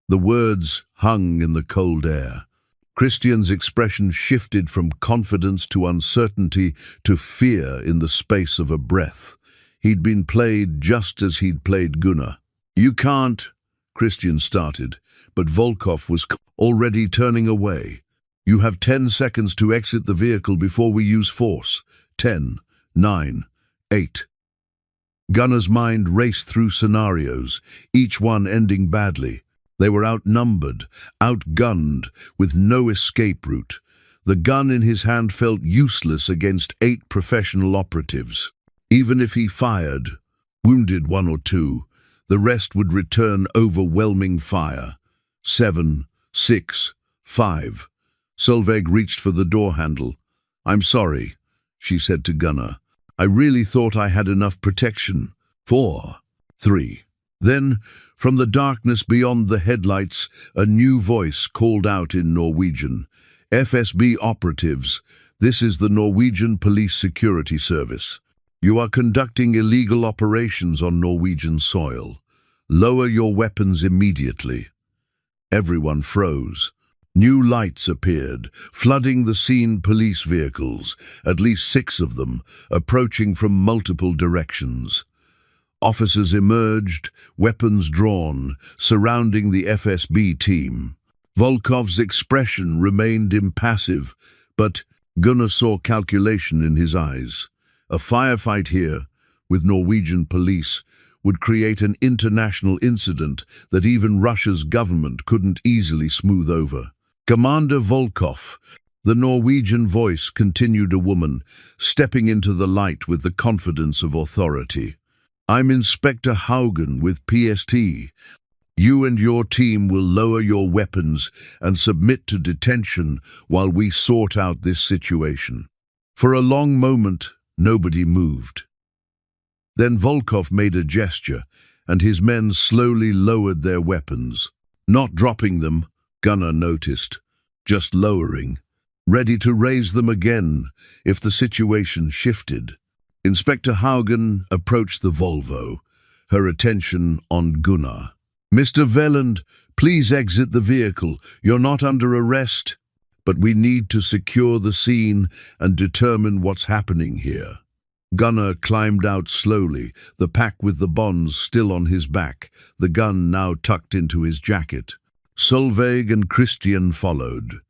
The words hung in the cold air. Christian's expression shifted from confidence to uncertainty to fear in the space of a breath. He'd been played just as he'd played Gunnar. "You can't," Christian started, but Volkov was already turning away. "You have 10 seconds to exit the vehicle before we use force. 10, 9, 8. Gunnar's mind raced through scenarios, each one ending badly. They were outnumbered, outgunned, with no escape route. The gun in his hand felt useless against 8 professional operatives. Even if he fired, wounded 1 or 2, the rest would return overwhelming fire. 7, 6, 5. Solveig reached for the door handle. "I'm sorry," she said to Gunnar. "I really thought I had enough protection." 4, 3. Then, from the darkness beyond the headlights, a new voice called out in Norwegian. "FSB operatives, this is the Norwegian Police Security Service. You are conducting illegal operations on Norwegian soil. Lower your weapons immediately." Everyone froze. New lights appeared, flooding the scene. Police vehicles, at least 6 of them, approaching from multiple directions. Officers emerged, weapons drawn, surrounding the FSB team. Volkov's expression remained impassive, but Gunnar saw calculation in his eyes. A firefight here, with Norwegian police, would create an international incident that even Russia's government couldn't easily smooth over. "Commander Volkov," the Norwegian voice continued, a woman, stepping into the light with the confidence of authority. "I'm Inspector Haugen with PST. You and your team will lower your weapons and submit to detention while we sort out this situation." For a long moment, nobody moved. Then Volkov made a gesture, and his men slowly lowered their weapons. Not dropping them, Gunnar noticed, just lowering, ready to raise them again if the situation shifted. Inspector Haugen approached the Volvo, her attention on Gunnar. "Mr. Valand, please exit the vehicle. You're not under arrest, but we need to secure the scene and determine what's happening here." Gunnar climbed out slowly, the pack with the bonds still on his back, the gun now tucked into his jacket. Solveig and Christian followed.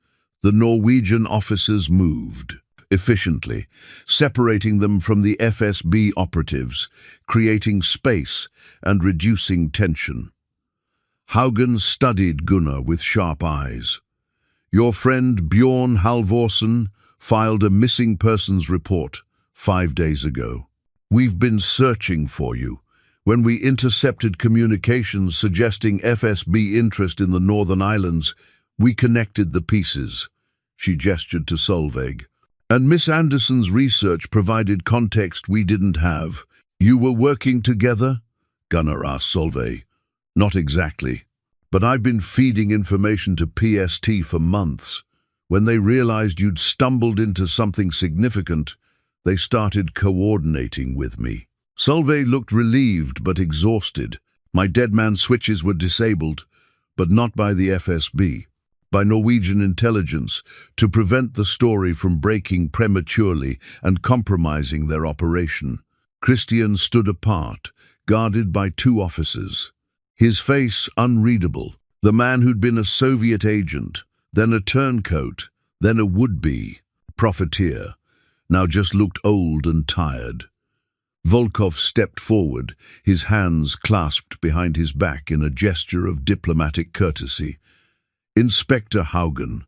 The Norwegian officers moved efficiently, separating them from the FSB operatives, creating space and reducing tension. Haugen studied Gunnar with sharp eyes. "Your friend Bjorn Halvorsen filed a missing persons report 5 days ago. We've been searching for you. When we intercepted communications suggesting FSB interest in the Northern Islands, we connected the pieces." She gestured to Solveig. "And Miss Anderson's research provided context we didn't have." "You were working together?" Gunnar asked Solveig. "Not exactly, but I've been feeding information to PST for months. When they realized you'd stumbled into something significant, they started coordinating with me." Solveig looked relieved but exhausted. "My dead man switches were disabled, but not by the FSB. By Norwegian intelligence, to prevent the story from breaking prematurely and compromising their operation." Christian stood apart, guarded by 2 officers. His face unreadable. The man who'd been a Soviet agent, then a turncoat, then a would-be profiteer, now just looked old and tired. Volkov stepped forward, his hands clasped behind his back in a gesture of diplomatic courtesy. "Inspector Haugen,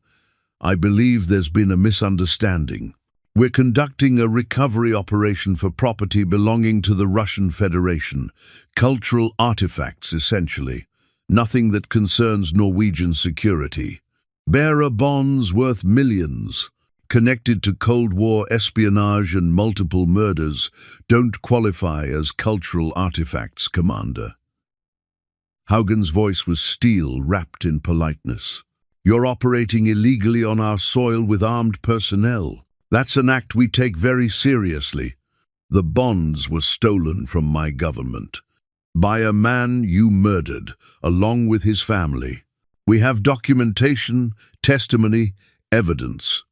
I believe there's been a misunderstanding. We're conducting a recovery operation for property belonging to the Russian Federation, cultural artifacts essentially, nothing that concerns Norwegian security. Bearer bonds worth millions, connected to Cold War espionage and multiple murders, don't qualify as cultural artifacts, Commander." Haugen's voice was steel wrapped in politeness. "You're operating illegally on our soil with armed personnel. That's an act we take very seriously. The bonds were stolen from my government by a man you murdered, along with his family. We have documentation, testimony, evidence."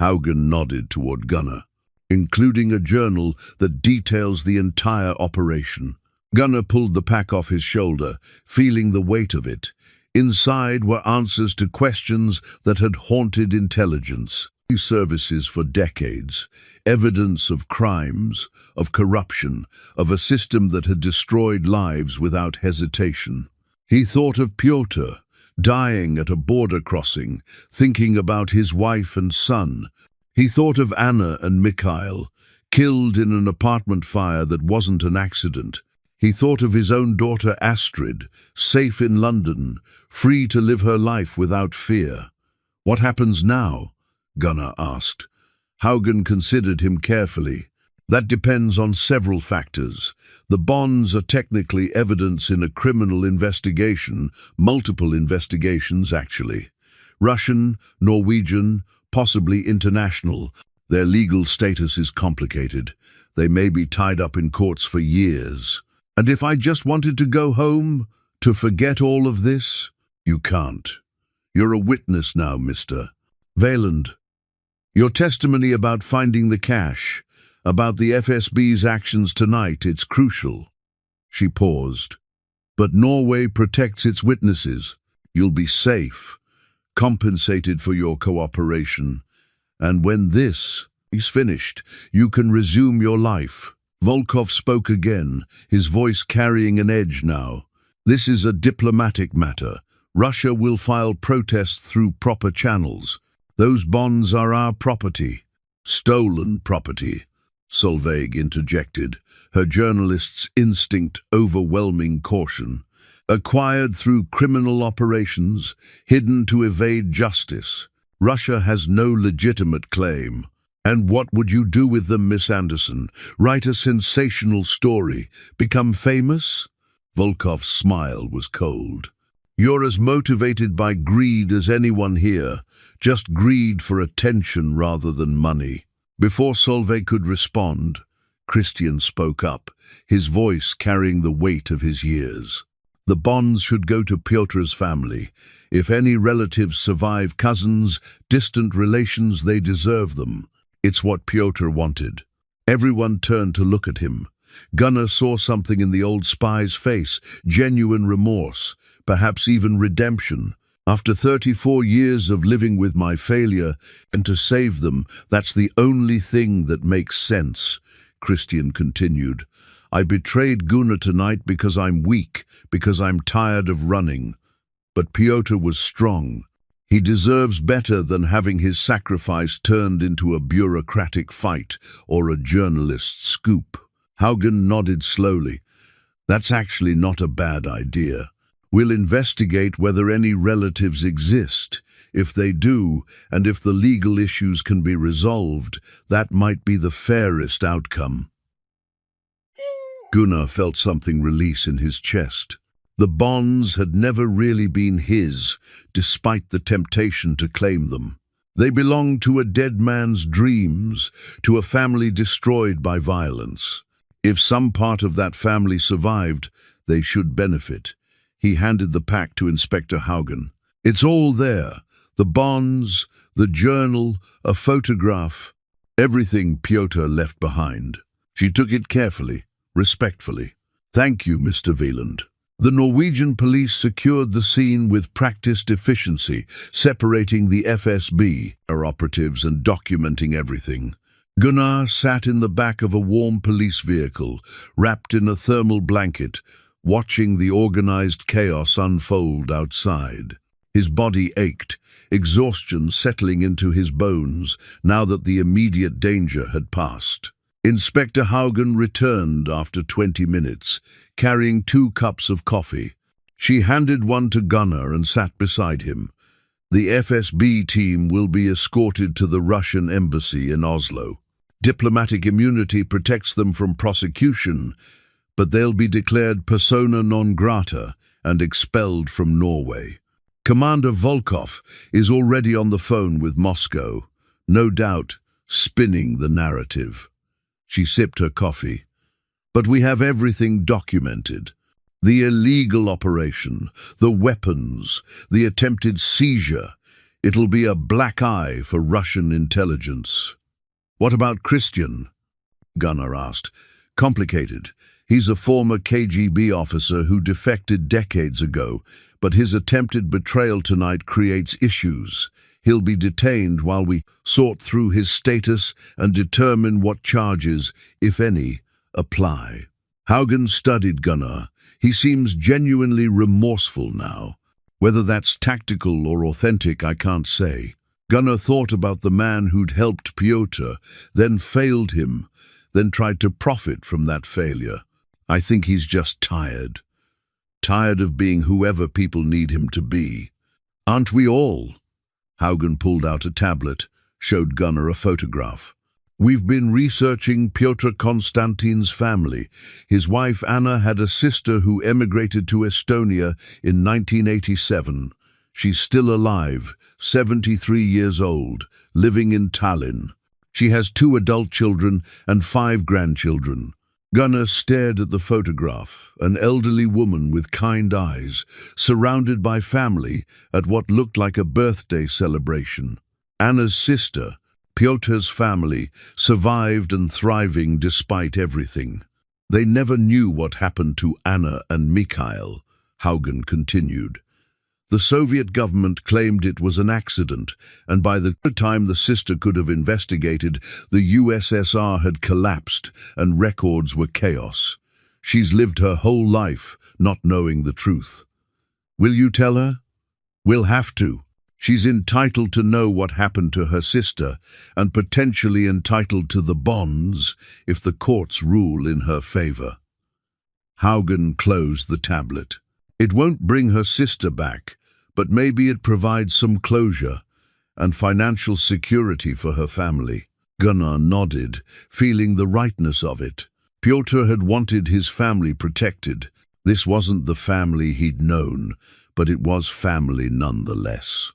Haugen nodded toward Gunnar, including a journal that details the entire operation. Gunnar pulled the pack off his shoulder, feeling the weight of it. Inside were answers to questions that had haunted intelligence services for decades, evidence of crimes, of corruption, of a system that had destroyed lives without hesitation. He thought of Pyotr, dying at a border crossing, thinking about his wife and son. He thought of Anna and Mikhail, killed in an apartment fire that wasn't an accident. He thought of his own daughter Astrid, safe in London, free to live her life without fear. "What happens now?" Gunnar asked. Haugen considered him carefully. "That depends on several factors. The bonds are technically evidence in a criminal investigation, multiple investigations actually. Russian, Norwegian, possibly international. Their legal status is complicated. They may be tied up in courts for years. And if I just wanted to go home, to forget all of this, you can't. You're a witness now, Mr. Valand. Your testimony about finding the cash, about the FSB's actions tonight, it's crucial." She paused. "But Norway protects its witnesses. You'll be safe, compensated for your cooperation. And when this is finished, you can resume your life." Volkov spoke again, his voice carrying an edge now. "This is a diplomatic matter. Russia will file protests through proper channels. Those bonds are our property." "Stolen property," Solveig interjected, her journalist's instinct overwhelming caution. "Acquired through criminal operations, hidden to evade justice. Russia has no legitimate claim." "And what would you do with them, Miss Anderson? Write a sensational story? Become famous?" Volkov's smile was cold. "You're as motivated by greed as anyone here. Just greed for attention rather than money." Before Solveig could respond, Christian spoke up, his voice carrying the weight of his years. "The bonds should go to Pyotr's family. If any relatives survive, cousins, distant relations, they deserve them. It's what Pyotr wanted." Everyone turned to look at him. Gunnar saw something in the old spy's face, genuine remorse, perhaps even redemption. "After 34 years of living with my failure, and to save them, that's the only thing that makes sense," Christian continued. "I betrayed Gunnar tonight because I'm weak, because I'm tired of running. But Pyotr was strong. He deserves better than having his sacrifice turned into a bureaucratic fight or a journalist's scoop." Haugen nodded slowly. "That's actually not a bad idea. We'll investigate whether any relatives exist. If they do, and if the legal issues can be resolved, that might be the fairest outcome." Gunnar felt something release in his chest. The bonds had never really been his, despite the temptation to claim them. They belonged to a dead man's dreams, to a family destroyed by violence. If some part of that family survived, they should benefit. He handed the pack to Inspector Haugen. "It's all there. The bonds, the journal, a photograph, everything Pyotr left behind." She took it carefully, respectfully. "Thank you, Mr. Wieland." The Norwegian police secured the scene with practiced efficiency, separating the FSB operatives and documenting everything. Gunnar sat in the back of a warm police vehicle, wrapped in a thermal blanket, watching the organized chaos unfold outside. His body ached, exhaustion settling into his bones now that the immediate danger had passed. Inspector Haugen returned after 20 minutes, carrying 2 cups of coffee. She handed one to Gunnar and sat beside him. The FSB team will be escorted to the Russian embassy in Oslo. Diplomatic immunity protects them from prosecution, but they'll be declared persona non grata and expelled from Norway. Commander Volkov is already on the phone with Moscow, no doubt spinning the narrative. She sipped her coffee. But we have everything documented. The illegal operation, the weapons, the attempted seizure. It'll be a black eye for Russian intelligence. What about Christian? Gunnar asked. Complicated. He's a former KGB officer who defected decades ago, but his attempted betrayal tonight creates issues. He'll be detained while we sort through his status and determine what charges, if any, apply. Haugen studied Gunnar. He seems genuinely remorseful now. Whether that's tactical or authentic, I can't say. Gunnar thought about the man who'd helped Pyotr, then failed him, then tried to profit from that failure. I think he's just tired. Tired of being whoever people need him to be. Aren't we all? Haugen pulled out a tablet, showed Gunnar a photograph. We've been researching Pyotr Konstantin's family. His wife Anna had a sister who emigrated to Estonia in 1987. She's still alive, 73 years old, living in Tallinn. She has 2 adult children and 5 grandchildren. Gunnar stared at the photograph, an elderly woman with kind eyes, surrounded by family at what looked like a birthday celebration. Anna's sister, Pyotr's family, survived and thriving despite everything. They never knew what happened to Anna and Mikhail, Haugen continued. The Soviet government claimed it was an accident, and by the time the sister could have investigated, the USSR had collapsed and records were chaos. She's lived her whole life not knowing the truth. Will you tell her? We'll have to. She's entitled to know what happened to her sister, and potentially entitled to the bonds if the courts rule in her favor. Haugen closed the tablet. It won't bring her sister back, but maybe it provides some closure and financial security for her family. Gunnar nodded, feeling the rightness of it. Pyotr had wanted his family protected. This wasn't the family he'd known, but it was family nonetheless.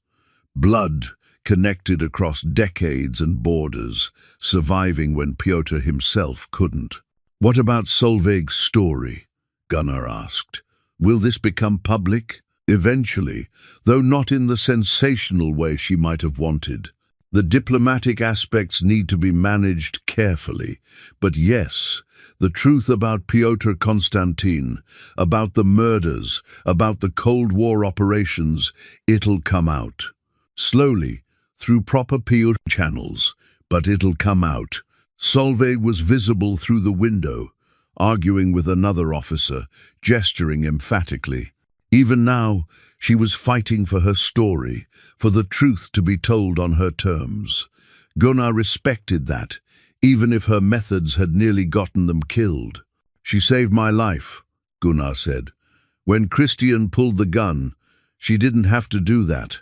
Blood connected across decades and borders, surviving when Pyotr himself couldn't. What about Solveig's story? Gunnar asked. Will this become public? Eventually, though not in the sensational way she might have wanted. The diplomatic aspects need to be managed carefully. But yes, the truth about Pyotr Konstantin, about the murders, about the Cold War operations, it'll come out. Slowly, through proper PR channels, but it'll come out. Solveig was visible through the window, arguing with another officer, gesturing emphatically. Even now, she was fighting for her story, for the truth to be told on her terms. Gunnar respected that, even if her methods had nearly gotten them killed. She saved my life, Gunnar said. When Christian pulled the gun, she didn't have to do that.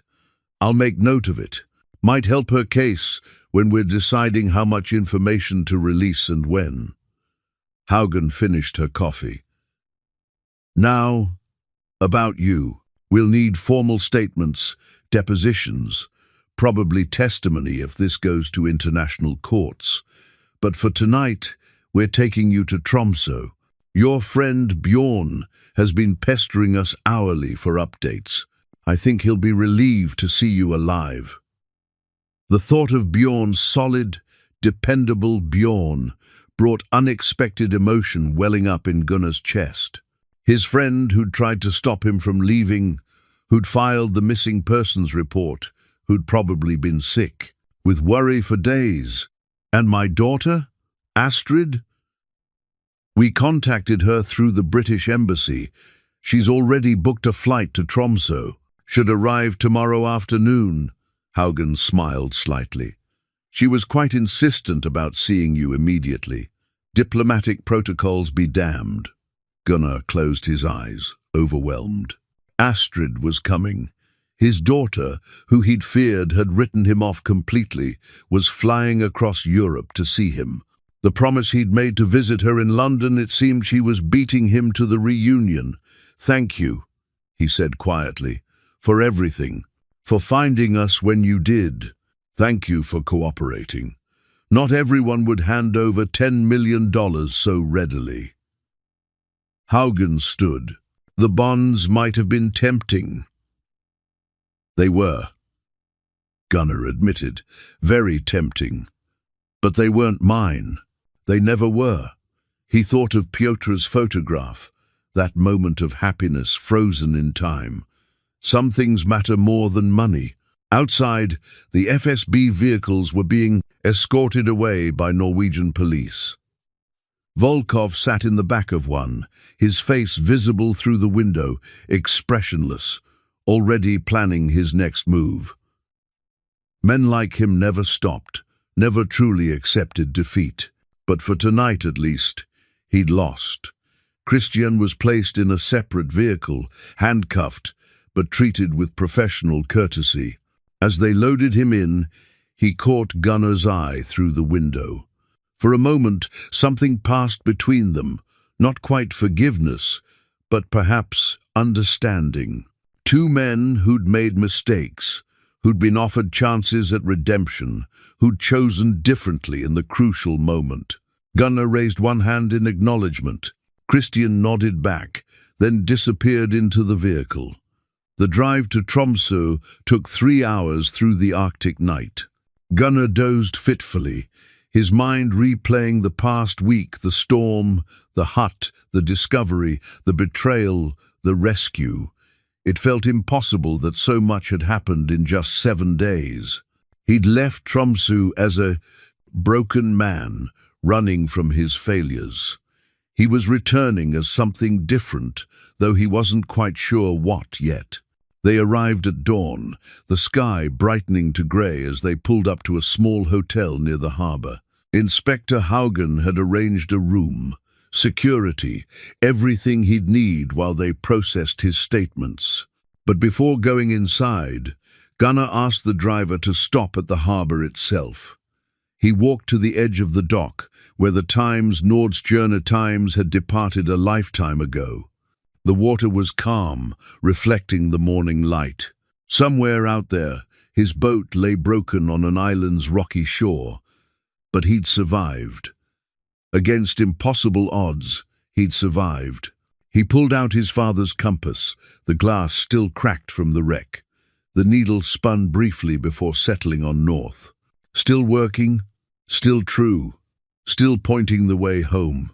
I'll make note of it. Might help her case when we're deciding how much information to release and when. Haugen finished her coffee. Now, about you. We'll need formal statements, depositions, probably testimony if this goes to international courts. But for tonight, we're taking you to Tromsø. Your friend Bjorn has been pestering us hourly for updates. I think he'll be relieved to see you alive. The thought of Bjorn's solid, dependable Bjorn brought unexpected emotion welling up in Gunnar's chest. His friend who'd tried to stop him from leaving, who'd filed the missing persons report, who'd probably been sick, with worry for days. And my daughter, Astrid? We contacted her through the British Embassy. She's already booked a flight to Tromsø. Should arrive tomorrow afternoon. Haugen smiled slightly. She was quite insistent about seeing you immediately. Diplomatic protocols be damned. Gunnar closed his eyes, overwhelmed. Astrid was coming. His daughter, who he'd feared had written him off completely, was flying across Europe to see him. The promise he'd made to visit her in London, it seemed she was beating him to the reunion. "Thank you," he said quietly, "for everything, for finding us when you did. Thank you for cooperating. Not everyone would hand over $10 million so readily." Haugen stood. The bonds might have been tempting. They were, Gunnar admitted, very tempting. But they weren't mine. They never were. He thought of Piotr's photograph, that moment of happiness frozen in time. Some things matter more than money. Outside, the FSB vehicles were being escorted away by Norwegian police. Volkov sat in the back of one, his face visible through the window, expressionless, already planning his next move. Men like him never stopped, never truly accepted defeat. But for tonight at least, he'd lost. Christian was placed in a separate vehicle, handcuffed, but treated with professional courtesy. As they loaded him in, he caught Gunnar's eye through the window. For a moment, something passed between them, not quite forgiveness, but perhaps understanding. Two men who'd made mistakes, who'd been offered chances at redemption, who'd chosen differently in the crucial moment. Gunnar raised one hand in acknowledgement. Christian nodded back, then disappeared into the vehicle. The drive to Tromsø took 3 hours through the Arctic night. Gunnar dozed fitfully, his mind replaying the past week, the storm, the hut, the discovery, the betrayal, the rescue. It felt impossible that so much had happened in just 7 days. He'd left Tromsø as a broken man, running from his failures. He was returning as something different, though he wasn't quite sure what yet. They arrived at dawn, the sky brightening to grey as they pulled up to a small hotel near the harbour. Inspector Haugen had arranged a room, security, everything he'd need while they processed his statements. But before going inside, Gunnar asked the driver to stop at the harbour itself. He walked to the edge of the dock, where the Nordsjøerne Times had departed a lifetime ago. The water was calm, reflecting the morning light. Somewhere out there, his boat lay broken on an island's rocky shore. But he'd survived. Against impossible odds, he'd survived. He pulled out his father's compass, the glass still cracked from the wreck. The needle spun briefly before settling on north. Still working, still true, still pointing the way home.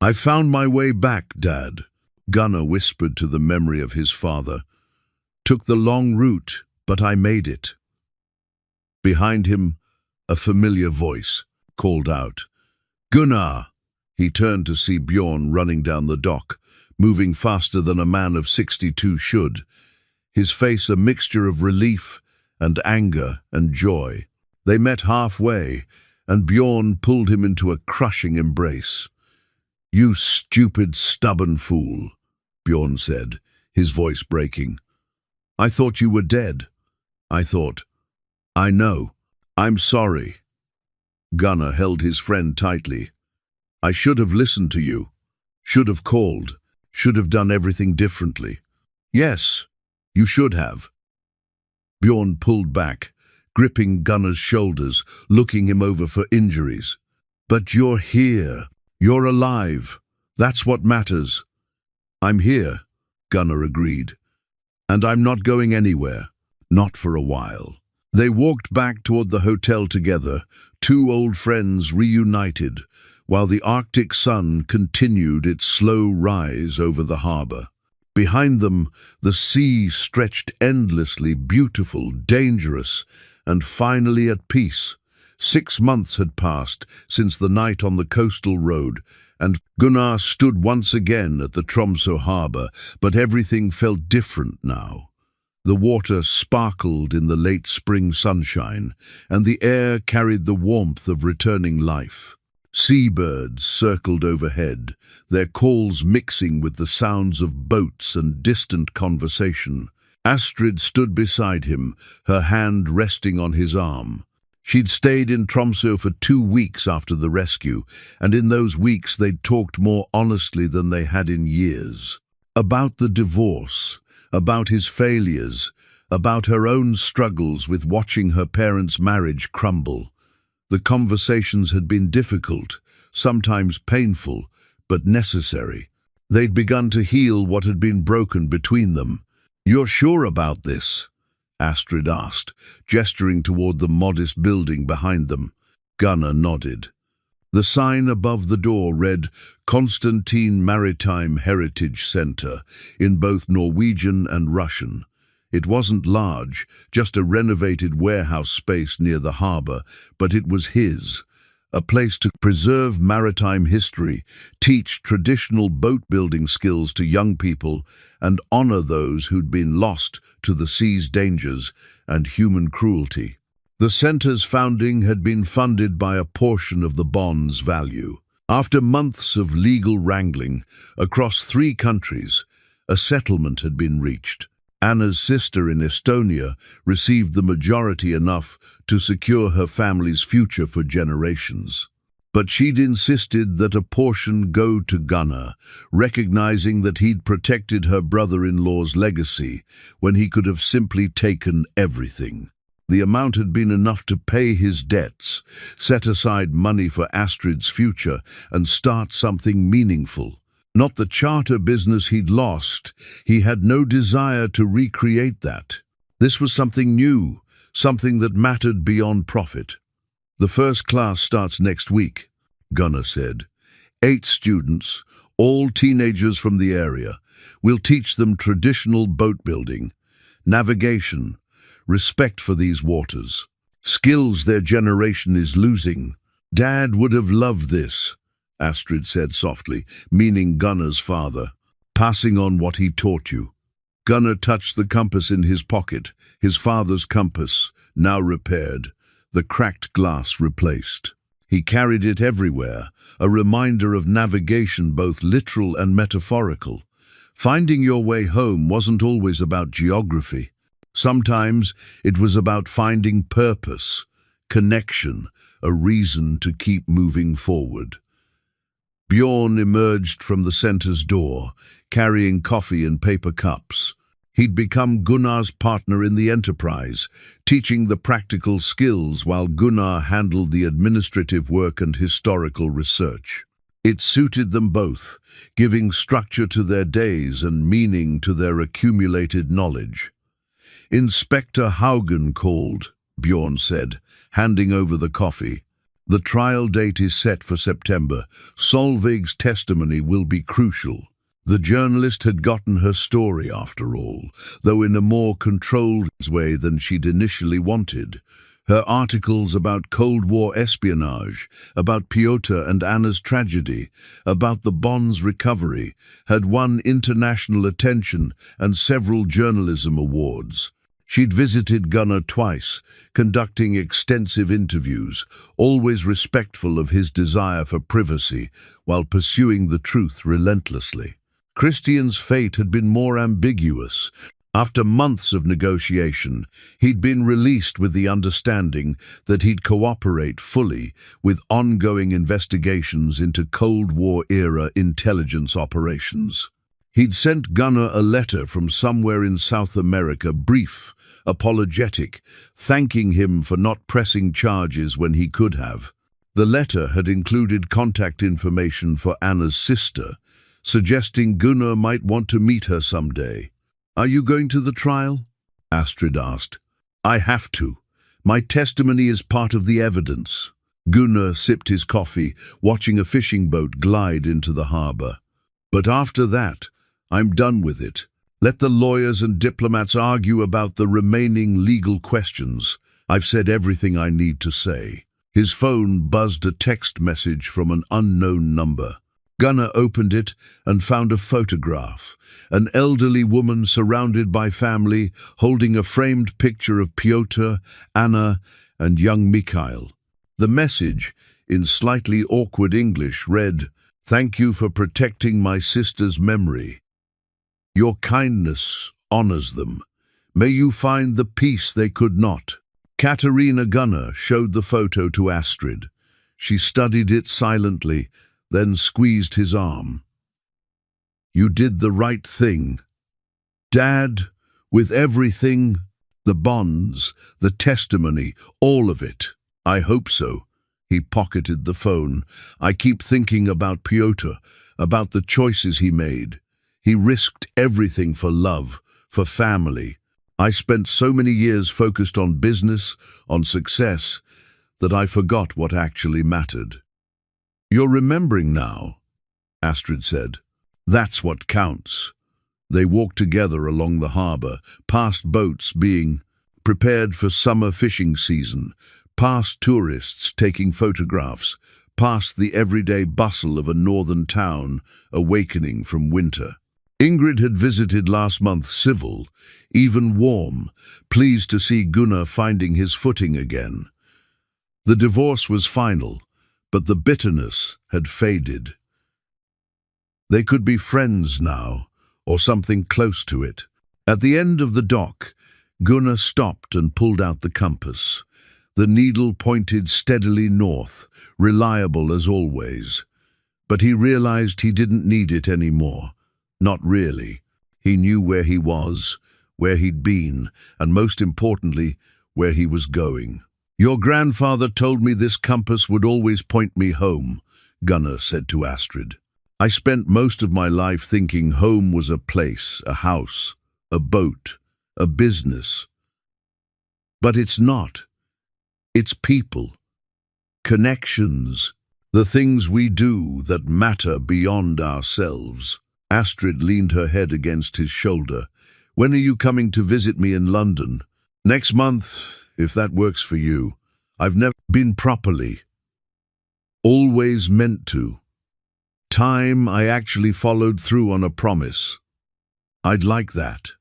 "I found my way back, Dad," Gunnar whispered to the memory of his father. "Took the long route, but I made it." Behind him, a familiar voice called out, "Gunnar!" He turned to see Bjorn running down the dock, moving faster than a man of 62 should, his face a mixture of relief and anger and joy. They met halfway, and Bjorn pulled him into a crushing embrace. "You stupid, stubborn fool," Bjorn said, his voice breaking. "I thought you were dead. I know. I'm sorry." Gunnar held his friend tightly. "I should have listened to you. Should have called. Should have done everything differently." "Yes, you should have." Bjorn pulled back, gripping Gunnar's shoulders, looking him over for injuries. "But you're here. You're alive. That's what matters." "I'm here," Gunnar agreed. "And I'm not going anywhere. Not for a while." They walked back toward the hotel together, two old friends reunited, while the Arctic sun continued its slow rise over the harbor. Behind them, the sea stretched endlessly, beautiful, dangerous, and finally at peace. 6 months had passed since the night on the coastal road, and Gunnar stood once again at the Tromsø harbor, but everything felt different now. The water sparkled in the late spring sunshine, and the air carried the warmth of returning life. Seabirds circled overhead, their calls mixing with the sounds of boats and distant conversation. Astrid stood beside him, her hand resting on his arm. She'd stayed in Tromsø for 2 weeks after the rescue, and in those weeks they'd talked more honestly than they had in years. About the divorce, about his failures, about her own struggles with watching her parents' marriage crumble. The conversations had been difficult, sometimes painful, but necessary. They'd begun to heal what had been broken between them. "You're sure about this?" Astrid asked, gesturing toward the modest building behind them. Gunnar nodded. The sign above the door read Constantine Maritime Heritage Center in both Norwegian and Russian. It wasn't large, just a renovated warehouse space near the harbor, but it was his. A place to preserve maritime history, teach traditional boat-building skills to young people, and honor those who'd been lost to the sea's dangers and human cruelty. The center's founding had been funded by a portion of the bond's value. After months of legal wrangling across 3 countries, a settlement had been reached. Anna's sister in Estonia received the majority enough to secure her family's future for generations. But she'd insisted that a portion go to Gunnar, recognizing that he'd protected her brother-in-law's legacy when he could have simply taken everything. The amount had been enough to pay his debts, set aside money for Astrid's future, and start something meaningful. Not the charter business he'd lost. He had no desire to recreate that. This was something new, something that mattered beyond profit. "The first class starts next week," Gunnar said. 8 students, all teenagers from the area. We'll teach them traditional boat building, navigation, respect for these waters. Skills their generation is losing. Dad would have loved this, Astrid said softly, meaning Gunnar's father. "Passing on what he taught you." Gunnar touched the compass in his pocket, his father's compass, now repaired, the cracked glass replaced. He carried it everywhere, a reminder of navigation both literal and metaphorical. Finding your way home wasn't always about geography. Sometimes it was about finding purpose, connection, a reason to keep moving forward. Bjorn emerged from the center's door, carrying coffee in paper cups. He'd become Gunnar's partner in the enterprise, teaching the practical skills while Gunnar handled the administrative work and historical research. It suited them both, giving structure to their days and meaning to their accumulated knowledge. "Inspector Haugen called," Bjorn said, handing over the coffee. "The trial date is set for September. Solveig's testimony will be crucial." The journalist had gotten her story after all, though in a more controlled way than she'd initially wanted. Her articles about Cold War espionage, about Piotr and Anna's tragedy, about the Bond's recovery, had won international attention and several journalism awards. She'd visited Gunnar twice, conducting extensive interviews, always respectful of his desire for privacy, while pursuing the truth relentlessly. Christian's fate had been more ambiguous. After months of negotiation, he'd been released with the understanding that he'd cooperate fully with ongoing investigations into Cold War-era intelligence operations. He'd sent Gunnar a letter from somewhere in South America, brief, apologetic, thanking him for not pressing charges when he could have. The letter had included contact information for Anna's sister, suggesting Gunnar might want to meet her someday. "Are you going to the trial?" Astrid asked. "I have to. My testimony is part of the evidence." Gunnar sipped his coffee, watching a fishing boat glide into the harbor. But after that, I'm done with it. Let the lawyers and diplomats argue about the remaining legal questions. I've said everything I need to say. His phone buzzed a text message from an unknown number. Gunnar opened it and found a photograph. An elderly woman surrounded by family, holding a framed picture of Pyotr, Anna, and young Mikhail. The message, in slightly awkward English, read, "Thank you for protecting my sister's memory. Your kindness honors them. May you find the peace they could not." Katerina Gunnar showed the photo to Astrid. She studied it silently, then squeezed his arm. "You did the right thing. Dad, with everything, the bonds, the testimony, all of it. I hope so." He pocketed the phone. "I keep thinking about Pyotr, about the choices he made. He risked everything for love, for family. I spent so many years focused on business, on success, that I forgot what actually mattered." "You're remembering now," Astrid said. "That's what counts." They walked together along the harbor, past boats being prepared for summer fishing season, past tourists taking photographs, past the everyday bustle of a northern town awakening from winter. Ingrid had visited last month, civil, even warm, pleased to see Gunnar finding his footing again. The divorce was final, but the bitterness had faded. They could be friends now, or something close to it. At the end of the dock, Gunnar stopped and pulled out the compass. The needle pointed steadily north, reliable as always. But he realized he didn't need it anymore. Not really. He knew where he was, where he'd been, and most importantly, where he was going. "Your grandfather told me this compass would always point me home," Gunnar said to Astrid. "I spent most of my life thinking home was a place, a house, a boat, a business. But it's not. It's people, connections, the things we do that matter beyond ourselves." Astrid leaned her head against his shoulder. "When are you coming to visit me in London?" "Next month, if that works for you. I've never been properly. Always meant to. Time I actually followed through on a promise. I'd like that."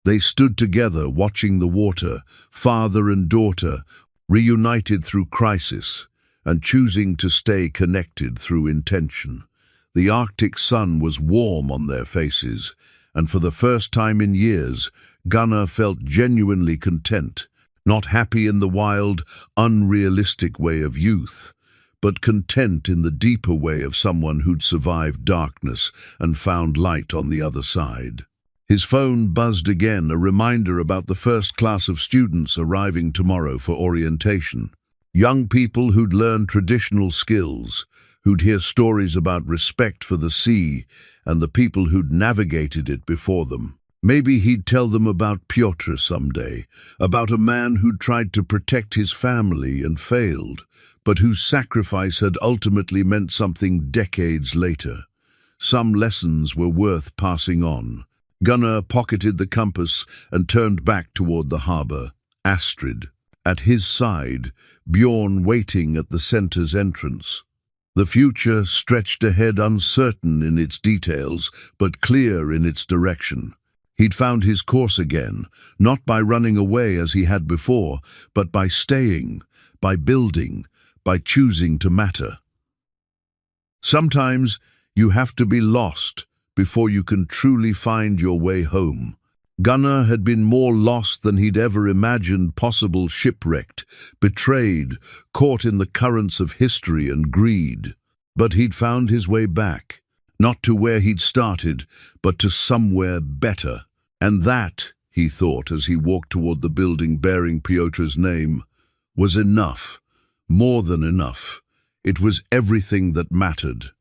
They stood together, watching the water, father and daughter, reunited through crisis, and choosing to stay connected through intention. The Arctic sun was warm on their faces, and for the first time in years, Gunnar felt genuinely content, not happy in the wild, unrealistic way of youth, but content in the deeper way of someone who'd survived darkness and found light on the other side. His phone buzzed again, a reminder about the first class of students arriving tomorrow for orientation. Young people who'd learned traditional skills, who'd hear stories about respect for the sea and the people who'd navigated it before them. Maybe he'd tell them about Pyotr someday, about a man who'd tried to protect his family and failed, but whose sacrifice had ultimately meant something decades later. Some lessons were worth passing on. Gunnar pocketed the compass and turned back toward the harbor. Astrid, at his side, Bjorn waiting at the center's entrance. The future stretched ahead, uncertain in its details, but clear in its direction. He'd found his course again, not by running away as he had before, but by staying, by building, by choosing to matter. Sometimes you have to be lost before you can truly find your way home. Gunnar had been more lost than he'd ever imagined possible, shipwrecked, betrayed, caught in the currents of history and greed. But he'd found his way back, not to where he'd started, but to somewhere better. And that, he thought as he walked toward the building bearing Pyotr's name, was enough, more than enough. It was everything that mattered.